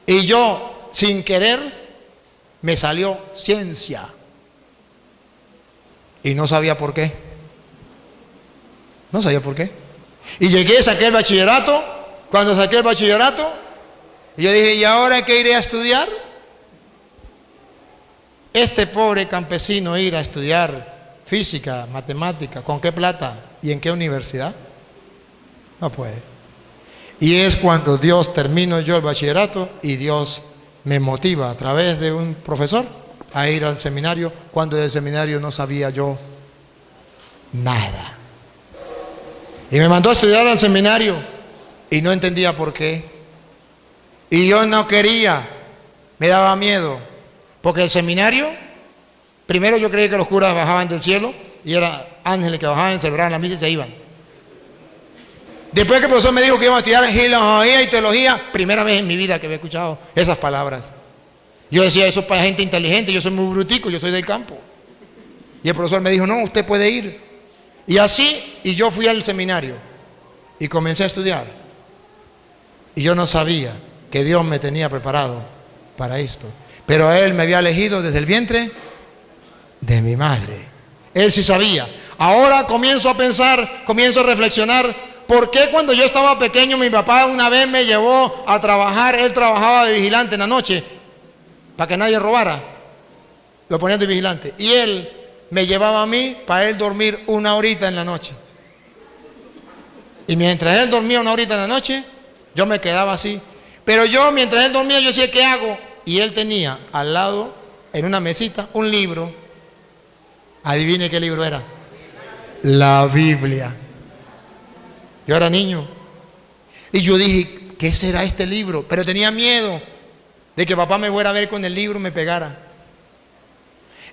Y yo, sin querer, me salió ciencia. Y no sabía por qué. No sabía por qué. Y llegué, saqué el bachillerato. Cuando saqué el bachillerato, yo dije, ¿y ahora qué iré a estudiar? Este pobre campesino ir a estudiar física, matemática, ¿con qué plata? ¿Y en qué universidad? No puede. Y es cuando Dios, termino yo el bachillerato y Dios me motiva a través de un profesor a ir al seminario, cuando del seminario no sabía yo nada. Y me mandó a estudiar al seminario y no entendía por qué. Y yo no quería, me daba miedo, porque el seminario, primero yo creía que los curas bajaban del cielo y eran ángeles que bajaban, celebraban la misa y se iban. Después que el profesor me dijo que iba a estudiar filología y teología, primera vez en mi vida que había escuchado esas palabras. Yo decía, eso es para gente inteligente, yo soy muy brutico, yo soy del campo. Y el profesor me dijo, no, usted puede ir. Y así, y yo fui al seminario y comencé a estudiar. Y yo no sabía que Dios me tenía preparado para esto. Pero Él me había elegido desde el vientre de mi madre. Él sí sabía. Ahora comienzo a pensar, comienzo a reflexionar, ¿por qué cuando yo estaba pequeño mi papá una vez me llevó a trabajar? Él trabajaba de vigilante en la noche, para que nadie robara. Lo ponían de vigilante. Y él me llevaba a mí para él dormir una horita en la noche. Y mientras él dormía una horita en la noche, yo me quedaba así. Pero yo, mientras él dormía, yo decía, ¿qué hago? Y él tenía al lado, en una mesita, un libro. Adivine qué libro era. La Biblia. Yo era niño. Y yo dije, ¿qué será este libro? Pero tenía miedo de que papá me fuera a ver con el libro y me pegara.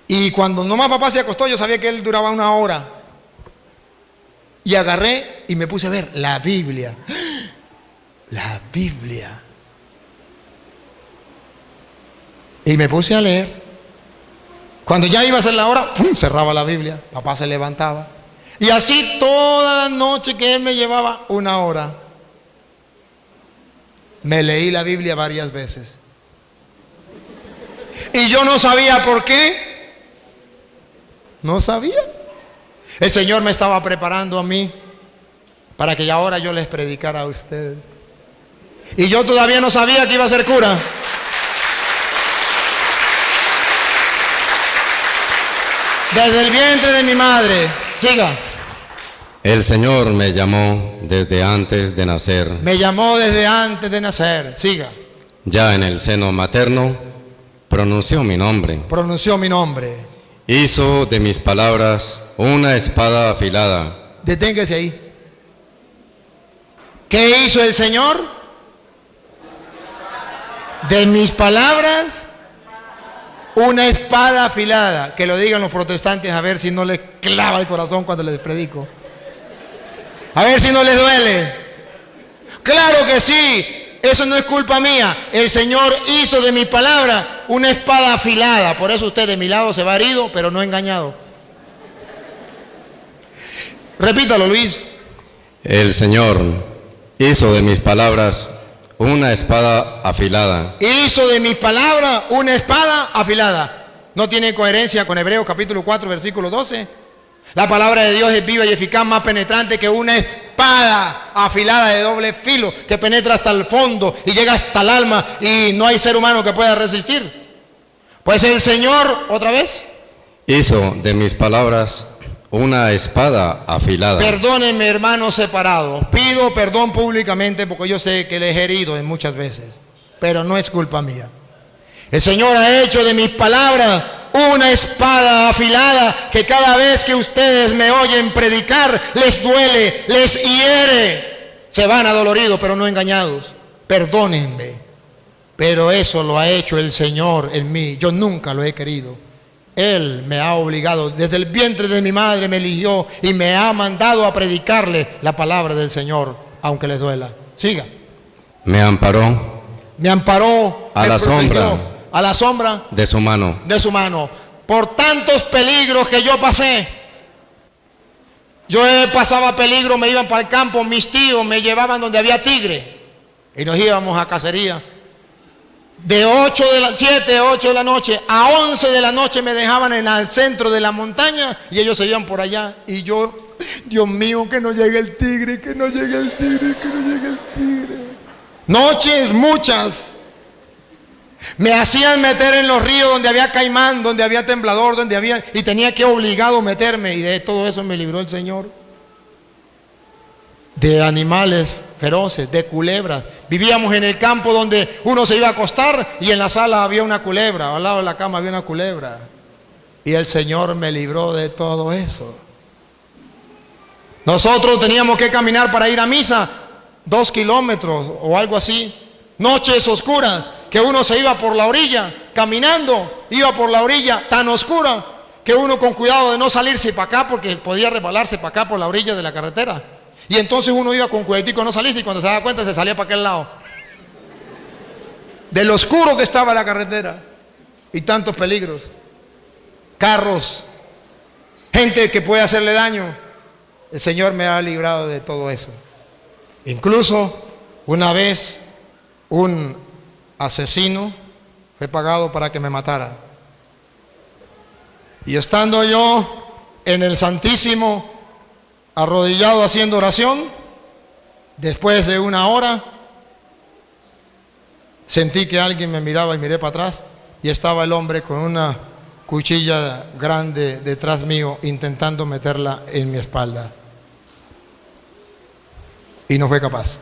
Y cuando nomás papá se acostó, yo sabía que él duraba una hora. Y agarré y me puse a ver la Biblia. La Biblia. Y me puse a leer. Cuando ya iba a ser la hora, ¡pum!, cerraba la Biblia. Papá se levantaba. Y así toda la noche que él me llevaba, 1 hora. Me leí la Biblia varias veces. Y yo no sabía por qué. No sabía. El Señor me estaba preparando a mí para que ahora yo les predicara a ustedes. Y yo todavía no sabía que iba a ser cura. Desde el vientre de mi madre. Siga. El Señor me llamó desde antes de nacer. Me llamó desde antes de nacer. Siga. Ya en el seno materno pronunció mi nombre. Pronunció mi nombre. Hizo de mis palabras una espada afilada. Deténgase ahí. ¿Qué hizo el Señor? De mis palabras una espada afilada. Que lo digan los protestantes, a ver si no les clava el corazón cuando les predico. A ver si no les duele. Claro que sí. Eso no es culpa mía. El Señor hizo de mi palabra una espada afilada. Por eso usted de mi lado se va herido, pero no engañado. Repítalo, Luis. El Señor hizo de mis palabras una espada afilada. Hizo de mi palabra una espada afilada. ¿No tiene coherencia con Hebreos capítulo 4, versículo 12? La palabra de Dios es viva y eficaz, más penetrante que una espada afilada de doble filo, que penetra hasta el fondo y llega hasta el alma, y no hay ser humano que pueda resistir. Pues el Señor, otra vez, hizo de mis palabras una espada afilada. Perdónenme, hermanos separados. Pido perdón públicamente porque yo sé que les he herido en muchas veces, pero no es culpa mía. El Señor ha hecho de mis palabras una espada afilada que cada vez que ustedes me oyen predicar les duele, les hiere. Se van adoloridos, pero no engañados. Perdónenme, pero eso lo ha hecho el Señor en mí. Yo nunca lo he querido. Él me ha obligado, desde el vientre de mi madre me eligió y me ha mandado a predicarle la palabra del Señor, aunque les duela. Siga. Me amparó. Me amparó a la sombra. A la sombra de su mano. De su mano. Por tantos peligros que yo pasé. Yo pasaba peligro, me iban para el campo, mis tíos me llevaban donde había tigre y nos íbamos a cacería. De 7, 8 de la noche a 11 de la noche me dejaban en el centro de la montaña y ellos se iban por allá. Y yo, Dios mío, que no llegue el tigre, que no llegue el tigre, que no llegue el tigre. Noches muchas. Me hacían meter en los ríos donde había caimán, donde había temblador, donde había... Y tenía que obligado meterme, y de todo eso me libró el Señor. De animales feroces, de culebras. Vivíamos en el campo donde uno se iba a acostar y en la sala había una culebra, al lado de la cama había una culebra. Y el Señor me libró de todo eso. Nosotros teníamos que caminar para ir a misa 2 kilómetros o algo así. Noches oscuras, que uno se iba por la orilla, caminando, iba por la orilla tan oscura que uno con cuidado de no salirse para acá porque podía resbalarse para acá por la orilla de la carretera. Y entonces uno iba con cuidadito a no salirse y cuando se daba cuenta se salía para aquel lado. De lo oscuro que estaba la carretera y tantos peligros. Carros, gente que puede hacerle daño. El Señor me ha librado de todo eso. Incluso una vez un asesino fue pagado para que me matara. Y estando yo en el Santísimo, arrodillado haciendo oración, después de 1 hora, sentí que alguien me miraba y miré para atrás y estaba el hombre con una cuchilla grande detrás mío intentando meterla en mi espalda. Y no fue capaz.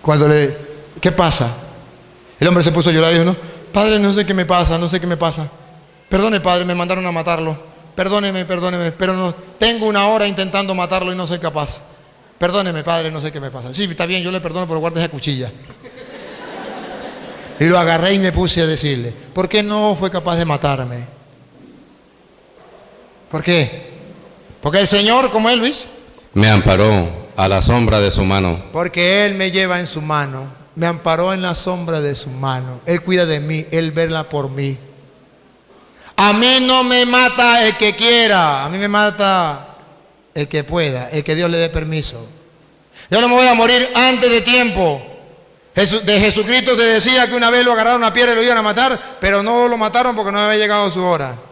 Cuando ¿qué pasa? El hombre se puso a llorar y dijo, no, padre, no sé qué me pasa, no sé qué me pasa. Perdone, padre, me mandaron a matarlo. Perdóneme, pero no, tengo 1 hora intentando matarlo y no soy capaz. Perdóneme, padre, no sé qué me pasa. Sí, está bien, yo le perdono, pero guarde esa cuchilla. Y lo agarré y me puse a decirle, ¿por qué no fue capaz de matarme? ¿Por qué? Porque el Señor, ¿cómo es, Luis? me amparó a la sombra de su mano. Porque Él me lleva en su mano, me amparó en la sombra de su mano. Él cuida de mí, Él vela por mí. A mí no me mata el que quiera, a mí me mata el que pueda, el que Dios le dé permiso. Yo no me voy a morir antes de tiempo. De Jesucristo se decía que una vez lo agarraron a piedra y lo iban a matar, pero no lo mataron porque no había llegado su hora.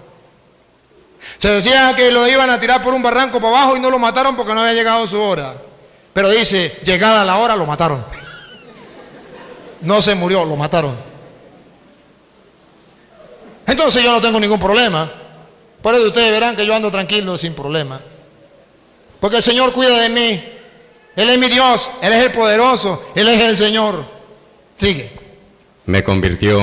Se decía que lo iban a tirar por un barranco para abajo y no lo mataron porque no había llegado su hora. Pero dice, llegada la hora, lo mataron. No se murió, lo mataron. Entonces yo no tengo ningún problema. Por eso ustedes verán que yo ando tranquilo, sin problema. Porque el Señor cuida de mí. Él es mi Dios, Él es el poderoso, Él es el Señor. Sigue. Me convirtió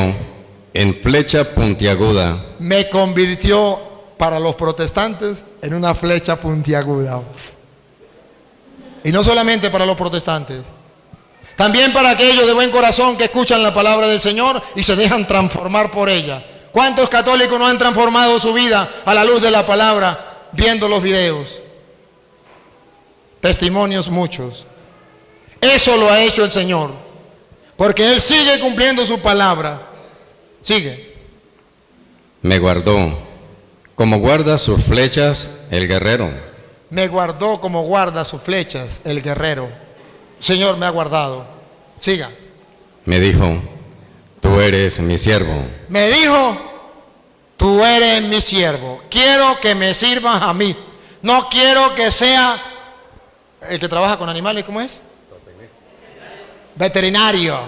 en flecha puntiaguda. Me convirtió para los protestantes en una flecha puntiaguda. Y no solamente para los protestantes, también para aquellos de buen corazón que escuchan la palabra del Señor y se dejan transformar por ella. ¿Cuántos católicos no han transformado su vida a la luz de la palabra viendo los videos? Testimonios muchos. Eso lo ha hecho el Señor, porque Él sigue cumpliendo su palabra. Sigue. Me guardó como guarda sus flechas el guerrero. Me guardó como guarda sus flechas el guerrero. Señor me ha guardado. Siga. Me dijo, tú eres mi siervo. Me dijo, tú eres mi siervo. Quiero que me sirvas a mí. No quiero que sea el que trabaja con animales, ¿cómo es? Veterinario.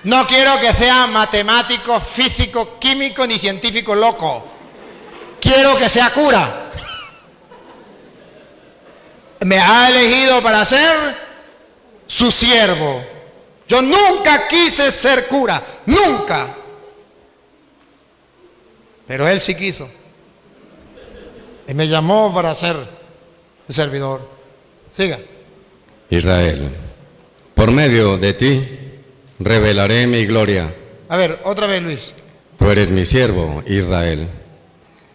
No quiero que sea matemático, físico, químico ni científico loco. Quiero que sea cura. Me ha elegido para ser su siervo. Yo nunca quise ser cura, nunca. Pero Él sí quiso. Y me llamó para ser su servidor. Siga. Israel, por medio de ti revelaré mi gloria. A ver, otra vez, Luis. Tú eres mi siervo, Israel.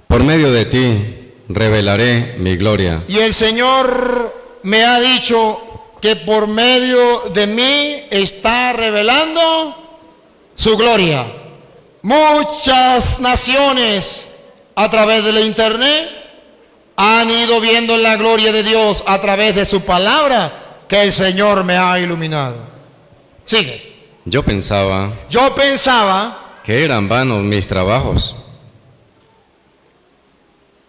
Por medio de ti revelaré mi gloria. Y el Señor me ha dicho que por medio de mí está revelando su gloria. Muchas naciones a través de la internet han ido viendo la gloria de Dios a través de su palabra que el Señor me ha iluminado. Sigue. Yo pensaba que eran vanos mis trabajos,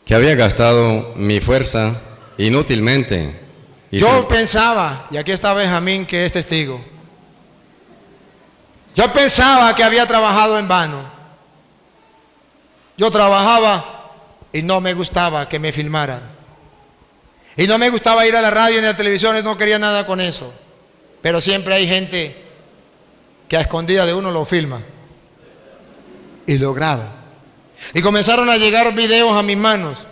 que había gastado mi fuerza inútilmente. Yo pensaba, y aquí está Benjamín que es testigo, yo pensaba que había trabajado en vano. Yo trabajaba y no me gustaba que me filmaran. Y no me gustaba ir a la radio ni a la televisión, no quería nada con eso. Pero siempre hay gente que a escondida de uno lo filma y lo graba. Y comenzaron a llegar videos a mis manos.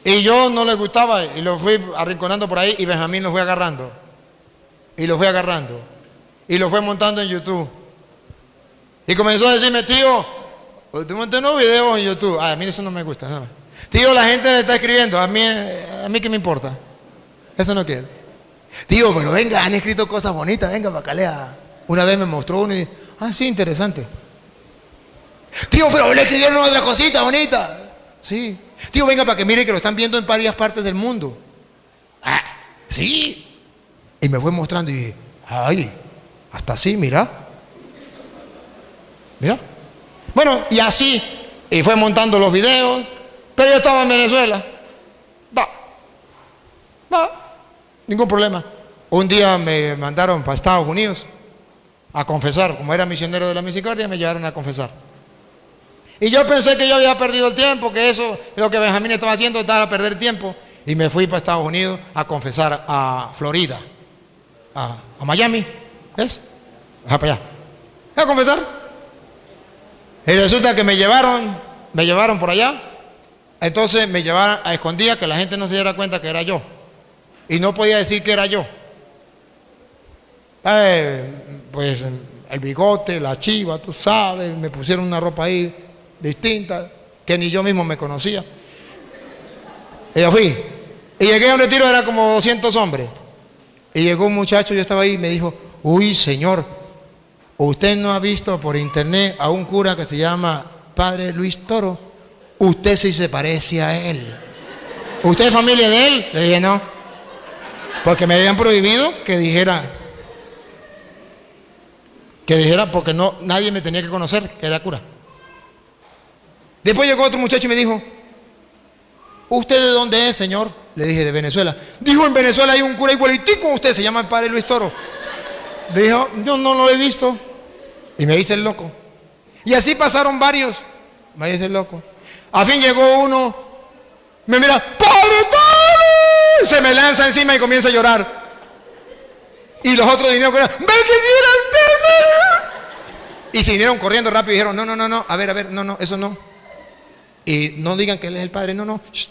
Y yo no les gustaba y los fui arrinconando por ahí y Benjamín los fue agarrando. Y los fue agarrando. Y los fue montando en YouTube. Y comenzó a decirme, tío, te monté unos videos en YouTube. A mí eso no me gusta, nada. Tío, la gente le está escribiendo. A mí qué me importa. Eso no quiero. Tío, pero venga, han escrito cosas bonitas, venga, bacalea. Una vez me mostró uno y, sí, interesante. Tío, pero le escribieron otra cosita bonita. Sí. Tío, venga para que mire que lo están viendo en varias partes del mundo. Sí. Y me fue mostrando y dije, hasta así, mira. Mira. Bueno, y así, y fue montando los videos, pero yo estaba en Venezuela. Ningún problema. Un día me mandaron para Estados Unidos a confesar. Como era misionero de la misericordia, me llevaron a confesar. Y yo pensé que yo había perdido el tiempo, que eso, lo que Benjamín estaba haciendo, estaba a perder tiempo. Y me fui para Estados Unidos a confesar a Florida, a Miami, ¿ves? Para allá. A confesar. Y resulta que me llevaron por allá. Entonces me llevaron a escondidas, que la gente no se diera cuenta que era yo. Y no podía decir que era yo. Pues el bigote, la chiva, tú sabes, me pusieron una ropa ahí distinta, que ni yo mismo me conocía. Y yo fui. Y llegué a un retiro, era como 200 hombres. Y llegó un muchacho, yo estaba ahí, y me dijo, uy, señor, ¿usted no ha visto por internet a un cura que se llama Padre Luis Toro? Usted sí se parece a él. ¿Usted es familia de él? Le dije, no. Porque me habían prohibido que dijera porque no, nadie me tenía que conocer que era cura. Después llegó otro muchacho y me dijo, ¿usted de dónde es, señor? Le dije, de Venezuela. Dijo, en Venezuela hay un cura igualitico como usted, se llama el Padre Luis Toro. Le dijo, yo no lo he visto. Y me dice el loco. Y así pasaron varios. Me dice el loco. A fin llegó uno, me mira, ¡Padre Toro! Se me lanza encima y comienza a llorar. Y los otros vinieron corriendo, ¡ven que sí! Y se vinieron corriendo rápido y dijeron, no, a ver, no, eso no. Y no digan que él es el padre, no. Shh.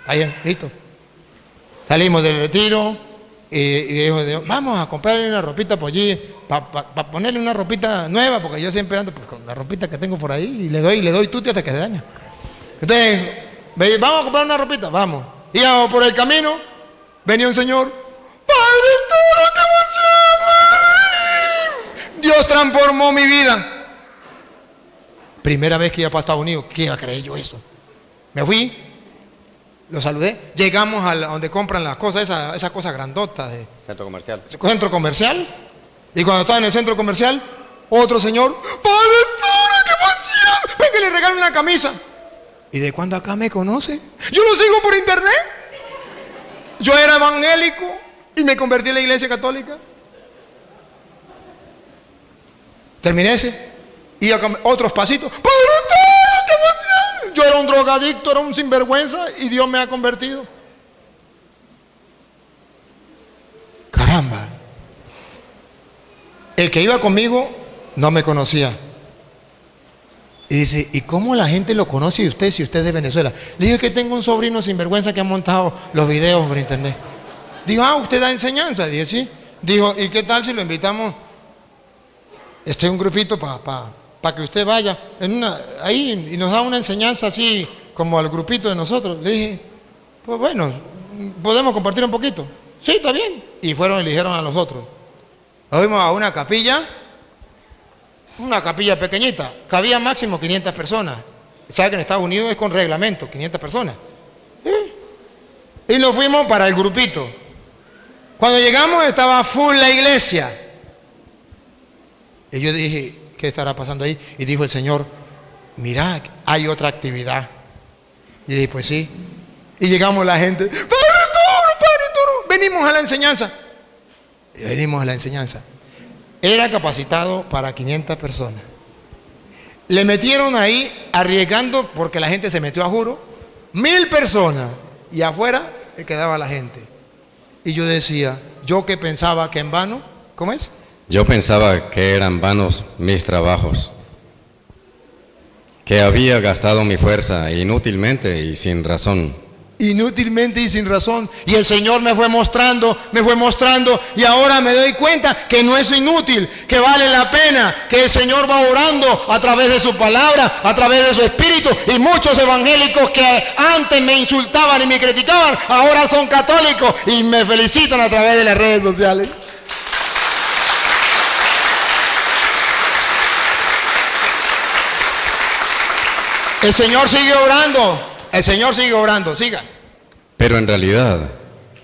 Ahí, listo. Salimos del retiro y dijo, vamos a comprarle una ropita por allí, para ponerle una ropita nueva, porque yo siempre ando pues, con la ropita que tengo por ahí y le doy tuti hasta que se daña. Entonces, vamos a comprar una ropita, vamos. Y por el camino venía un señor, ¡Padre Toro, qué emoción! Dios transformó mi vida. Primera vez que iba para Estados Unidos, ¿qué iba a creer yo eso? Me fui, lo saludé, llegamos a donde compran las cosas, esas cosas grandotas de Centro comercial. Centro comercial. Y cuando estaba en el centro comercial, otro señor, ¡Padre Toro, qué emoción! Ven que le regalo una camisa. ¿Y de cuándo acá me conoce? Yo lo sigo por internet. Yo era evangélico y me convertí en la iglesia católica. Terminé ese. Y otros pasitos. ¡Padre Toro, qué emoción! Yo era un drogadicto, era un sinvergüenza y Dios me ha convertido. Caramba. El que iba conmigo no me conocía. Y dice, ¿y cómo la gente lo conoce usted si usted es de Venezuela? Le dije que tengo un sobrino sinvergüenza que ha montado los videos por internet. Dijo, ¿usted da enseñanza? Dije, sí. Dijo, ¿y qué tal si lo invitamos? Un grupito para que usted vaya ahí y nos da una enseñanza así como al grupito de nosotros. Le dije, pues bueno, podemos compartir un poquito. Sí, está bien. Y fueron y le dijeron a los otros. Fuimos a una capilla pequeñita, cabía máximo 500 personas. ¿Sabe que en Estados Unidos es con reglamento, 500 personas? Y nos fuimos para el grupito. Cuando llegamos estaba full la iglesia. Y yo dije, ¿qué estará pasando ahí? Y dijo el Señor, mira, hay otra actividad. Y dije, pues sí. Y llegamos la gente, ¡Padre Toro! Venimos a la enseñanza. Y venimos a la enseñanza. Era capacitado para 500 personas. Le metieron ahí, arriesgando, porque la gente se metió a juro, 1000 personas. Y afuera quedaba la gente. Y yo decía, yo que pensaba que en vano, ¿cómo es? Yo pensaba que eran vanos mis trabajos, que había gastado mi fuerza inútilmente y sin razón. Inútilmente y sin razón. Y el Señor me fue mostrando, y ahora me doy cuenta que no es inútil, que vale la pena, que el Señor va orando a través de su palabra, a través de su espíritu. Y muchos evangélicos que antes me insultaban y me criticaban, ahora son católicos y me felicitan a través de las redes sociales. El Señor sigue obrando, siga. Pero en realidad,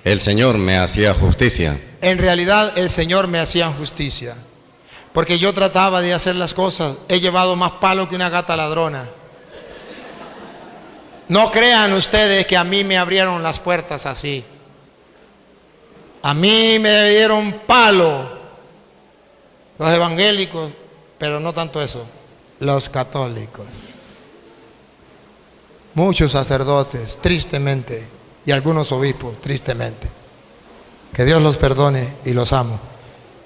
el Señor me hacía justicia. En realidad, el Señor me hacía justicia. Porque yo trataba de hacer las cosas. He llevado más palo que una gata ladrona. No crean ustedes que a mí me abrieron las puertas así. A mí me dieron palo los evangélicos, pero no tanto eso, los católicos. Muchos sacerdotes, tristemente, y algunos obispos, tristemente. Que Dios los perdone y los amo.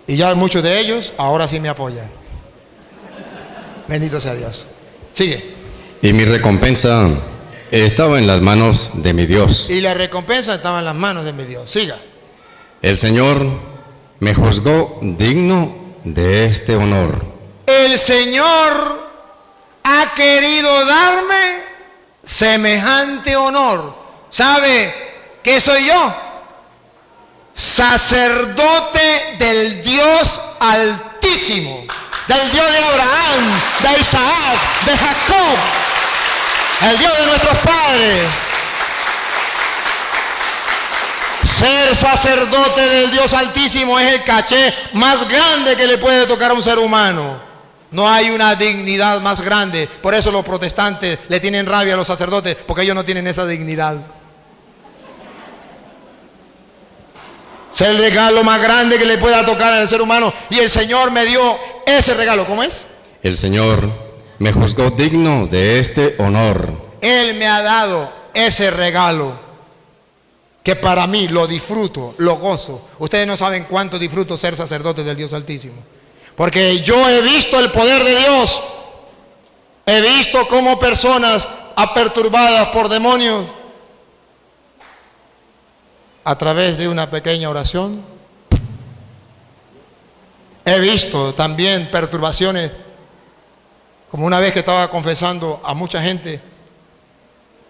Y ya muchos de ellos ahora sí me apoyan. Bendito sea Dios. Sigue. Y mi recompensa estaba en las manos de mi Dios. Y la recompensa estaba en las manos de mi Dios. Siga. El Señor me juzgó digno de este honor. El Señor ha querido darme semejante honor. ¿Sabe qué soy yo? Sacerdote del Dios Altísimo, del Dios de Abraham, de Isaac, de Jacob, el Dios de nuestros padres. Ser sacerdote del Dios Altísimo es el caché más grande que le puede tocar a un ser humano. No hay una dignidad más grande. Por eso los protestantes le tienen rabia a los sacerdotes, porque ellos no tienen esa dignidad. Es el regalo más grande que le pueda tocar al ser humano. Y el Señor me dio ese regalo. ¿Cómo es? El Señor me juzgó digno de este honor. Él me ha dado ese regalo, que para mí lo disfruto, lo gozo. Ustedes no saben cuánto disfruto ser sacerdote del Dios Altísimo. Porque yo he visto el poder de Dios. He visto cómo personas aperturbadas por demonios, a través de una pequeña oración. He visto también perturbaciones, como una vez que estaba confesando a mucha gente,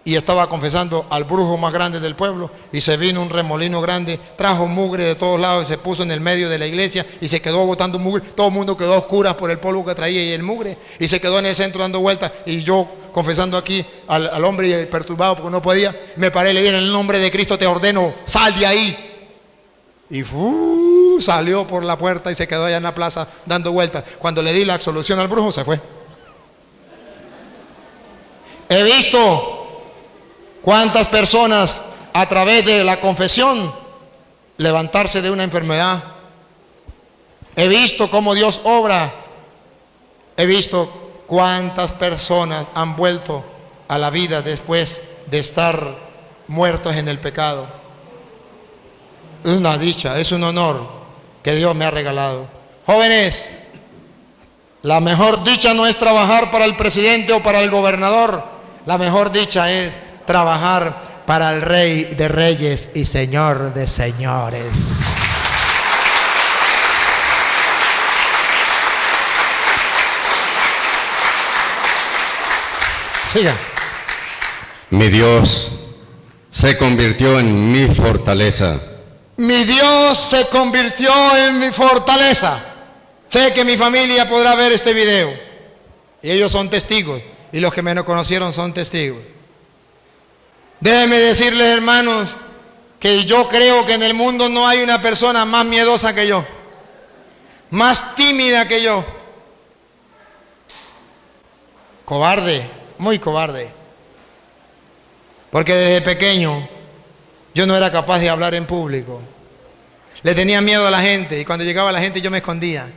y estaba confesando al brujo más grande del pueblo, y se vino un remolino grande, trajo mugre de todos lados y se puso en el medio de la iglesia y se quedó botando mugre. Todo el mundo quedó a oscuras por el polvo que traía y el mugre, y se quedó en el centro dando vueltas, y yo confesando aquí al hombre perturbado porque no podía, me paré y le dije: en el nombre de Cristo te ordeno, sal de ahí. Y salió por la puerta y se quedó allá en la plaza dando vueltas. Cuando le di la absolución al brujo, se fue. He visto cuántas personas a través de la confesión levantarse de una enfermedad. He visto cómo Dios obra. He visto cuántas personas han vuelto a la vida después de estar muertos en el pecado. Es una dicha, es un honor que Dios me ha regalado. Jóvenes, la mejor dicha no es trabajar para el presidente o para el gobernador. La mejor dicha es trabajar para el Rey de Reyes y Señor de Señores. Siga. Mi Dios se convirtió en mi fortaleza. Mi Dios se convirtió en mi fortaleza. Sé que mi familia podrá ver este video y ellos son testigos, y los que me no conocieron son testigos. Déjenme decirles, hermanos, que yo creo que en el mundo no hay una persona más miedosa que yo, más tímida que yo. Cobarde, muy cobarde. Porque desde pequeño yo no era capaz de hablar en público. Le tenía miedo a la gente, y cuando llegaba la gente yo me escondía.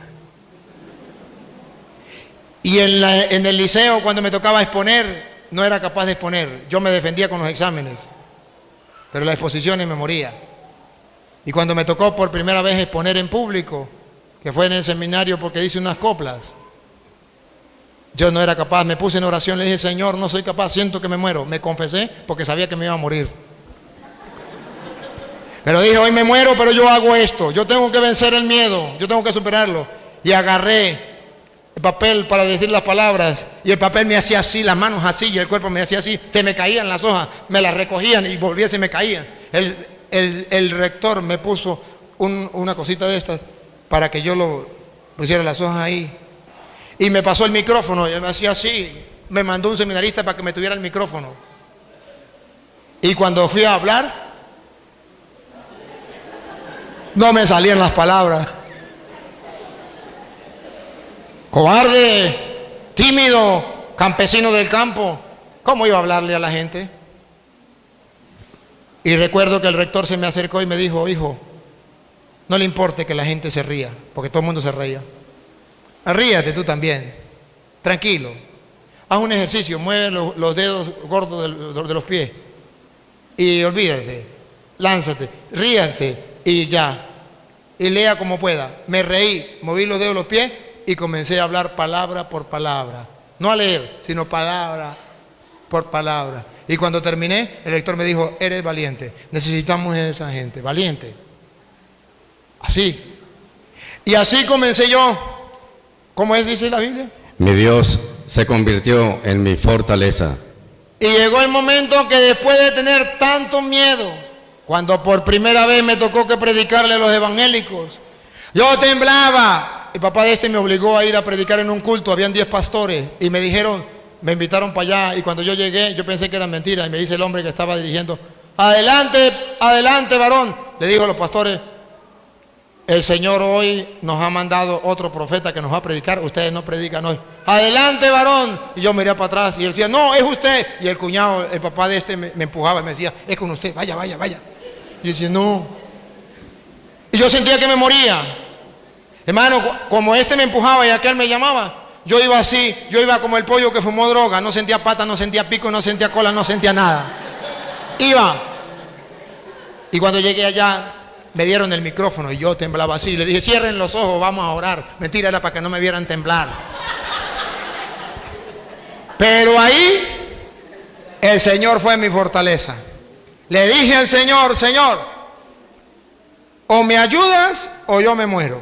Y en el liceo, cuando me tocaba exponer, no era capaz de exponer. Yo me defendía con los exámenes, pero las exposiciones me moría. Y cuando me tocó por primera vez exponer en público, que fue en el seminario porque hice unas coplas, yo no era capaz. Me puse en oración, le dije: Señor, no soy capaz, siento que me muero. Me confesé porque sabía que me iba a morir. Pero dije: hoy me muero, pero yo hago esto. Yo tengo que vencer el miedo, yo tengo que superarlo. Y agarré el papel para decir las palabras, y el papel me hacía así, las manos así, y el cuerpo me hacía así. Se me caían las hojas, me las recogían y volvía y se me caían. El rector me puso una cosita de estas para que yo lo pusiera las hojas ahí. Y me pasó el micrófono, y me hacía así. Me mandó un seminarista para que me tuviera el micrófono. Y cuando fui a hablar, no me salían las palabras. Cobarde, tímido, campesino del campo. ¿Cómo iba a hablarle a la gente? Y recuerdo que el rector se me acercó y me dijo: hijo, no le importe que la gente se ría, porque todo el mundo se reía. Ríate tú también, tranquilo. Haz un ejercicio, mueve los dedos gordos de los pies y olvídate, lánzate, ríate y ya. Y lea como pueda. Me reí, moví los dedos de los pies y comencé a hablar palabra por palabra. No a leer, sino palabra por palabra. Y cuando terminé, el lector me dijo: eres valiente, necesitamos a esa gente, valiente. Así. Y así comencé yo. ¿Cómo es, dice la Biblia? Mi Dios se convirtió en mi fortaleza. Y llegó el momento que después de tener tanto miedo, cuando por primera vez me tocó que predicarle a los evangélicos, yo temblaba. El papá de este me obligó a ir a predicar en un culto, habían 10 pastores y me dijeron, me invitaron para allá, y cuando yo llegué, yo pensé que era mentira, y me dice el hombre que estaba dirigiendo, adelante, adelante varón. Le dijo a los pastores, el Señor hoy nos ha mandado otro profeta que nos va a predicar, ustedes no predican hoy. Adelante varón. Y yo miré para atrás y él decía, no, es usted. Y el cuñado, el papá de este me empujaba y me decía, es con usted, vaya, vaya, vaya. Y yo decía, no. Y yo sentía que me moría. Hermano, como este me empujaba y aquel me llamaba, yo iba así, yo iba como el pollo que fumó droga, no sentía pata, no sentía pico, no sentía cola, no sentía nada. Iba. Y cuando llegué allá, me dieron el micrófono y yo temblaba así. Le dije, cierren los ojos, vamos a orar. Mentira, era para que no me vieran temblar. Pero ahí, el Señor fue mi fortaleza. Le dije al Señor, Señor, o me ayudas o yo me muero.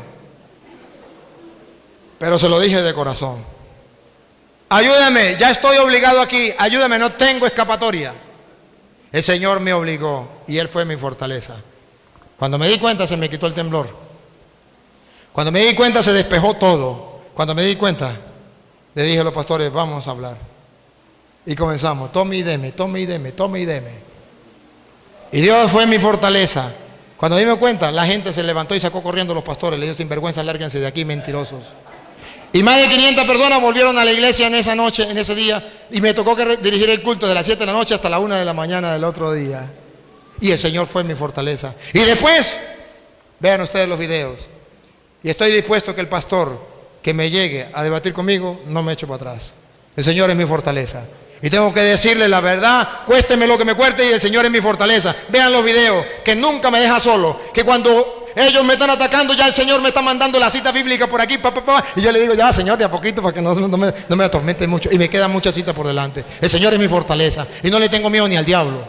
Pero se lo dije de corazón. Ayúdame, ya estoy obligado aquí, ayúdame, no tengo escapatoria. El Señor me obligó y Él fue mi fortaleza. Cuando me di cuenta se me quitó el temblor. Cuando me di cuenta se despejó todo. Cuando me di cuenta, le dije a los pastores, vamos a hablar. Y comenzamos, tome y deme, tome y deme, tome y deme. Y Dios fue mi fortaleza. Cuando me di cuenta, la gente se levantó y sacó corriendo los pastores. Le dijo, sinvergüenza, lárguense de aquí, mentirosos. Y más de 500 personas volvieron a la iglesia en esa noche, en ese día. Y me tocó que dirigir el culto de las 7 de la noche hasta la 1 de la mañana del otro día. Y el Señor fue mi fortaleza. Y después, vean ustedes los videos. Y estoy dispuesto que el pastor que me llegue a debatir conmigo, no me echo para atrás. El Señor es mi fortaleza. Y tengo que decirle la verdad, cuésteme lo que me cueste, y el Señor es mi fortaleza. Vean los videos, que nunca me deja solo. Que cuando ellos me están atacando, ya el Señor me está mandando la cita bíblica por aquí, y yo le digo, ya Señor, de a poquito, para que no me atormente mucho. Y me quedan muchas citas por delante. El Señor es mi fortaleza. Y no le tengo miedo ni al diablo.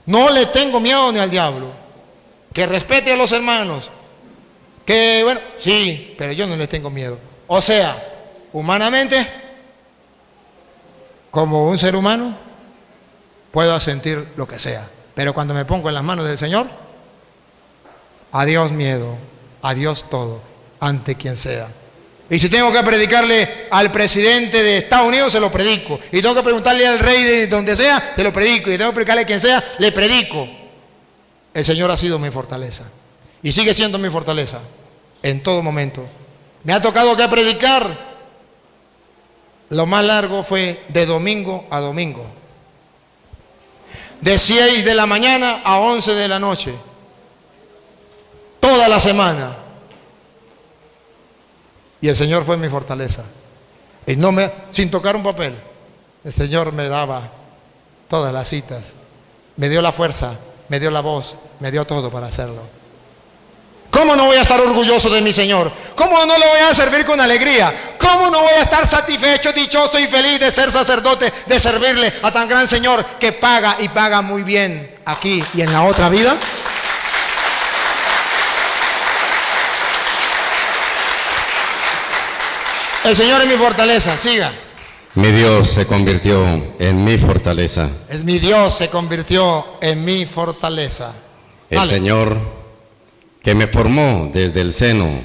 No le tengo miedo ni al diablo. Que respete a los hermanos. Que bueno, sí, pero yo no le tengo miedo. O sea, humanamente, como un ser humano, puedo sentir lo que sea. Pero cuando me pongo en las manos del Señor, adiós miedo, adiós todo, ante quien sea. Y si tengo que predicarle al presidente de Estados Unidos, se lo predico. Y tengo que preguntarle al rey de donde sea, se lo predico. Y tengo que predicarle a quien sea, le predico. El Señor ha sido mi fortaleza. Y sigue siendo mi fortaleza en todo momento. Me ha tocado que predicar. Lo más largo fue de domingo a domingo. De 6 de la mañana a 11 de la noche. Toda la semana. Y el Señor fue mi fortaleza. Y sin tocar un papel, el Señor me daba todas las citas. Me dio la fuerza, me dio la voz, me dio todo para hacerlo. ¿Cómo no voy a estar orgulloso de mi Señor? ¿Cómo no le voy a servir con alegría? ¿Cómo no voy a estar satisfecho, dichoso y feliz de ser sacerdote, de servirle a tan gran Señor que paga y paga muy bien aquí y en la otra vida? El Señor es mi fortaleza, siga. Mi Dios se convirtió en mi fortaleza. Es mi Dios se convirtió en mi fortaleza. El Dale. Señor que me formó desde el seno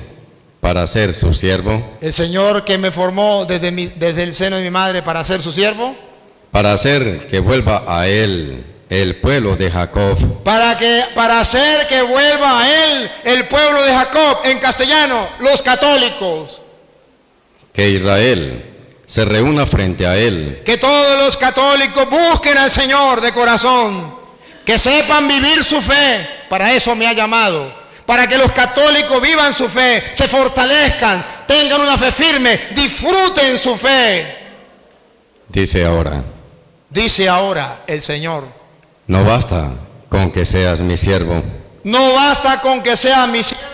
para ser su siervo. El Señor que me formó desde el seno de mi madre para ser su siervo. Para hacer que vuelva a Él el pueblo de Jacob. Para hacer que vuelva a Él el pueblo de Jacob, en castellano, los católicos. Que Israel se reúna frente a Él. Que todos los católicos busquen al Señor de corazón. Que sepan vivir su fe. Para eso me ha llamado. Para que los católicos vivan su fe, se fortalezcan, tengan una fe firme, disfruten su fe. Dice ahora el Señor, no basta con que seas mi siervo. No basta con que sea mi siervo.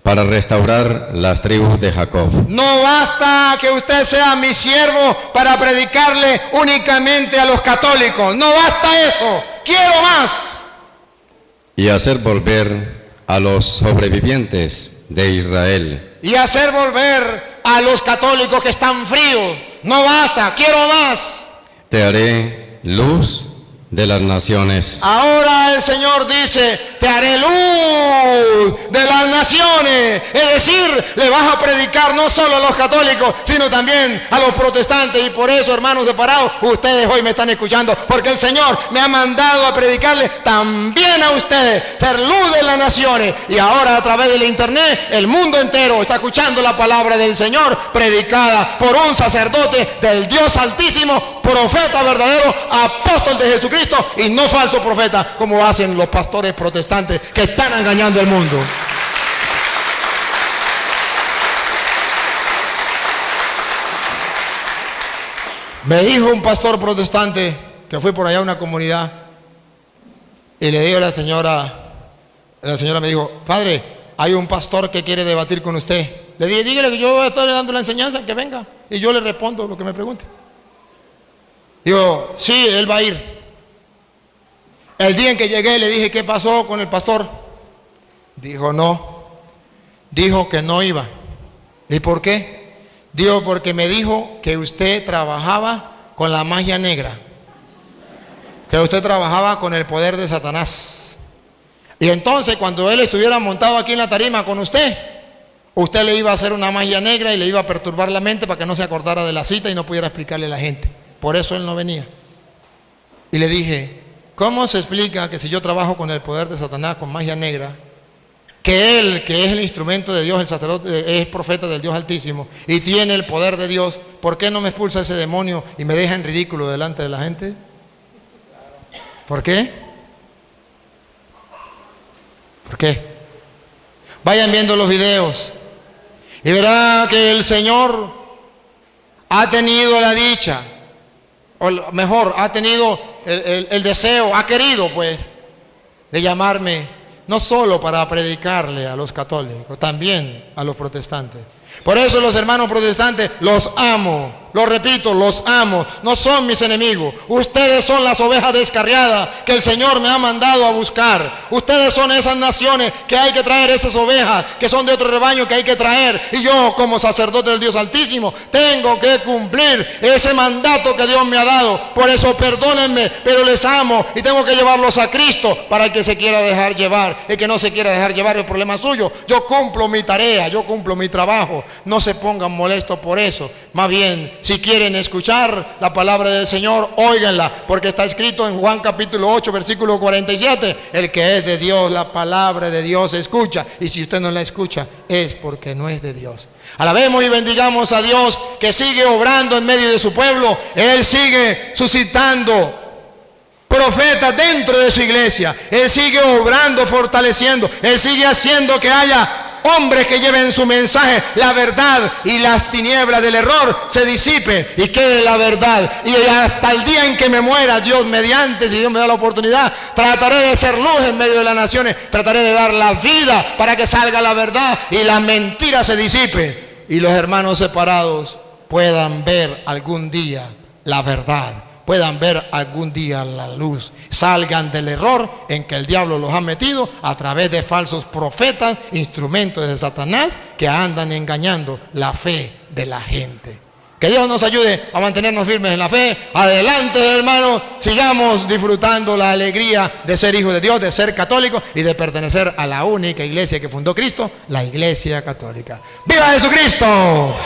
Para restaurar las tribus de Jacob. No basta que usted sea mi siervo para predicarle únicamente a los católicos. No basta eso. Quiero más. Y hacer volver a los sobrevivientes de Israel. Y hacer volver a los católicos que están fríos. No basta. Quiero más. te haré luz de las naciones. Ahora el Señor dice, te haré luz de las naciones. Es decir, le vas a predicar no solo a los católicos, sino también a los protestantes. Y por eso, hermanos separados, ustedes hoy me están escuchando, porque el Señor me ha mandado a predicarle también a ustedes, ser luz de las naciones. Y ahora a través del internet, el mundo entero está escuchando la palabra del Señor, predicada por un sacerdote del Dios Altísimo, profeta verdadero, apóstol de Jesucristo, y no falso profeta como hacen los pastores protestantes que están engañando al mundo. Me dijo un pastor protestante que fue por allá a una comunidad y le dijo a la señora me dijo, padre, hay un pastor que quiere debatir con usted. Le dije, dígale que yo voy a estar dando la enseñanza, que venga y yo le respondo lo que me pregunte. Digo, sí, él va a ir. El día en que llegué le dije, ¿qué pasó con el pastor? Dijo, no. Dijo que no iba. ¿Y por qué? Dijo, porque me dijo que usted trabajaba con la magia negra. Que usted trabajaba con el poder de Satanás. Y entonces cuando él estuviera montado aquí en la tarima con usted, usted le iba a hacer una magia negra y le iba a perturbar la mente para que no se acordara de la cita y no pudiera explicarle a la gente. Por eso él no venía. Y le dije, ¿cómo se explica que si yo trabajo con el poder de Satanás, con magia negra, que él, que es el instrumento de Dios, el sacerdote, es profeta del Dios Altísimo y tiene el poder de Dios, ¿por qué no me expulsa ese demonio y me deja en ridículo delante de la gente? ¿Por qué? ¿Por qué? Vayan viendo los videos y verá que el Señor ha tenido la dicha, o mejor, ha tenido el deseo, ha querido pues, de llamarme no solo para predicarle a los católicos, también a los protestantes. Por eso los hermanos protestantes los amo, lo repito, los amo, no son mis enemigos. Ustedes son las ovejas descarriadas que el Señor me ha mandado a buscar. Ustedes son esas naciones que hay que traer, esas ovejas que son de otro rebaño que hay que traer. Y yo como sacerdote del Dios Altísimo tengo que cumplir ese mandato que Dios me ha dado. Por eso perdónenme, pero les amo y tengo que llevarlos a Cristo para el que se quiera dejar llevar. El que no se quiera dejar llevar, el problema es suyo. Yo cumplo mi tarea, yo cumplo mi trabajo. No se pongan molestos por eso. Más bien, si quieren escuchar la palabra del Señor, óiganla, porque está escrito en Juan capítulo 8, versículo 47, el que es de Dios, la palabra de Dios escucha, y si usted no la escucha, es porque no es de Dios. Alabemos y bendigamos a Dios que sigue obrando en medio de su pueblo. Él sigue suscitando profetas dentro de su iglesia. Él sigue obrando, fortaleciendo. Él sigue haciendo que haya hombres que lleven su mensaje, la verdad, y las tinieblas del error se disipen y quede la verdad. Y hasta el día en que me muera, Dios mediante, si Dios me da la oportunidad, trataré de ser luz en medio de las naciones, trataré de dar la vida para que salga la verdad y la mentira se disipe y los hermanos separados puedan ver algún día la verdad, puedan ver algún día la luz, salgan del error en que el diablo los ha metido a través de falsos profetas, instrumentos de Satanás que andan engañando la fe de la gente. Que Dios nos ayude a mantenernos firmes en la fe. Adelante, hermanos, sigamos disfrutando la alegría de ser hijos de Dios, de ser católicos y de pertenecer a la única iglesia que fundó Cristo, la Iglesia Católica. ¡Viva Jesucristo!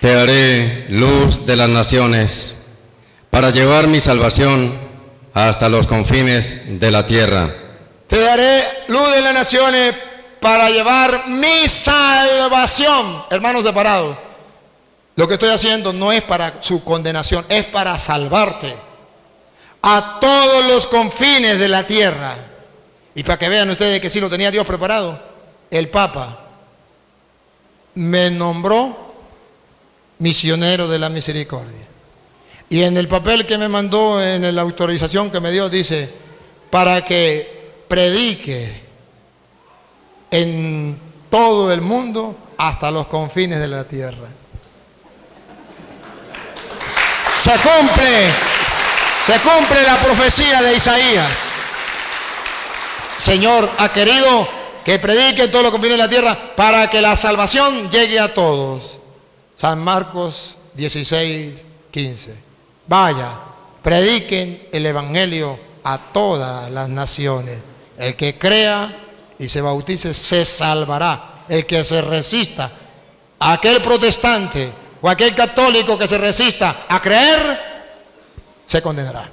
Te haré luz de las naciones para llevar mi salvación hasta los confines de la tierra. Te daré luz de las naciones para llevar mi salvación. Hermanos separados, lo que estoy haciendo no es para su condenación, es para salvarte a todos los confines de la tierra. Y para que vean ustedes que sí lo tenía Dios preparado, el Papa me nombró misionero de la misericordia. Y en el papel que me mandó, en la autorización que me dio, dice, para que predique en todo el mundo hasta los confines de la tierra. Se cumple la profecía de Isaías. Señor ha querido que predique en todos los confines de la tierra para que la salvación llegue a todos. San Marcos 16:15. Vaya, prediquen el Evangelio a todas las naciones. El que crea y se bautice se salvará. El que se resista, aquel protestante o aquel católico que se resista a creer, se condenará.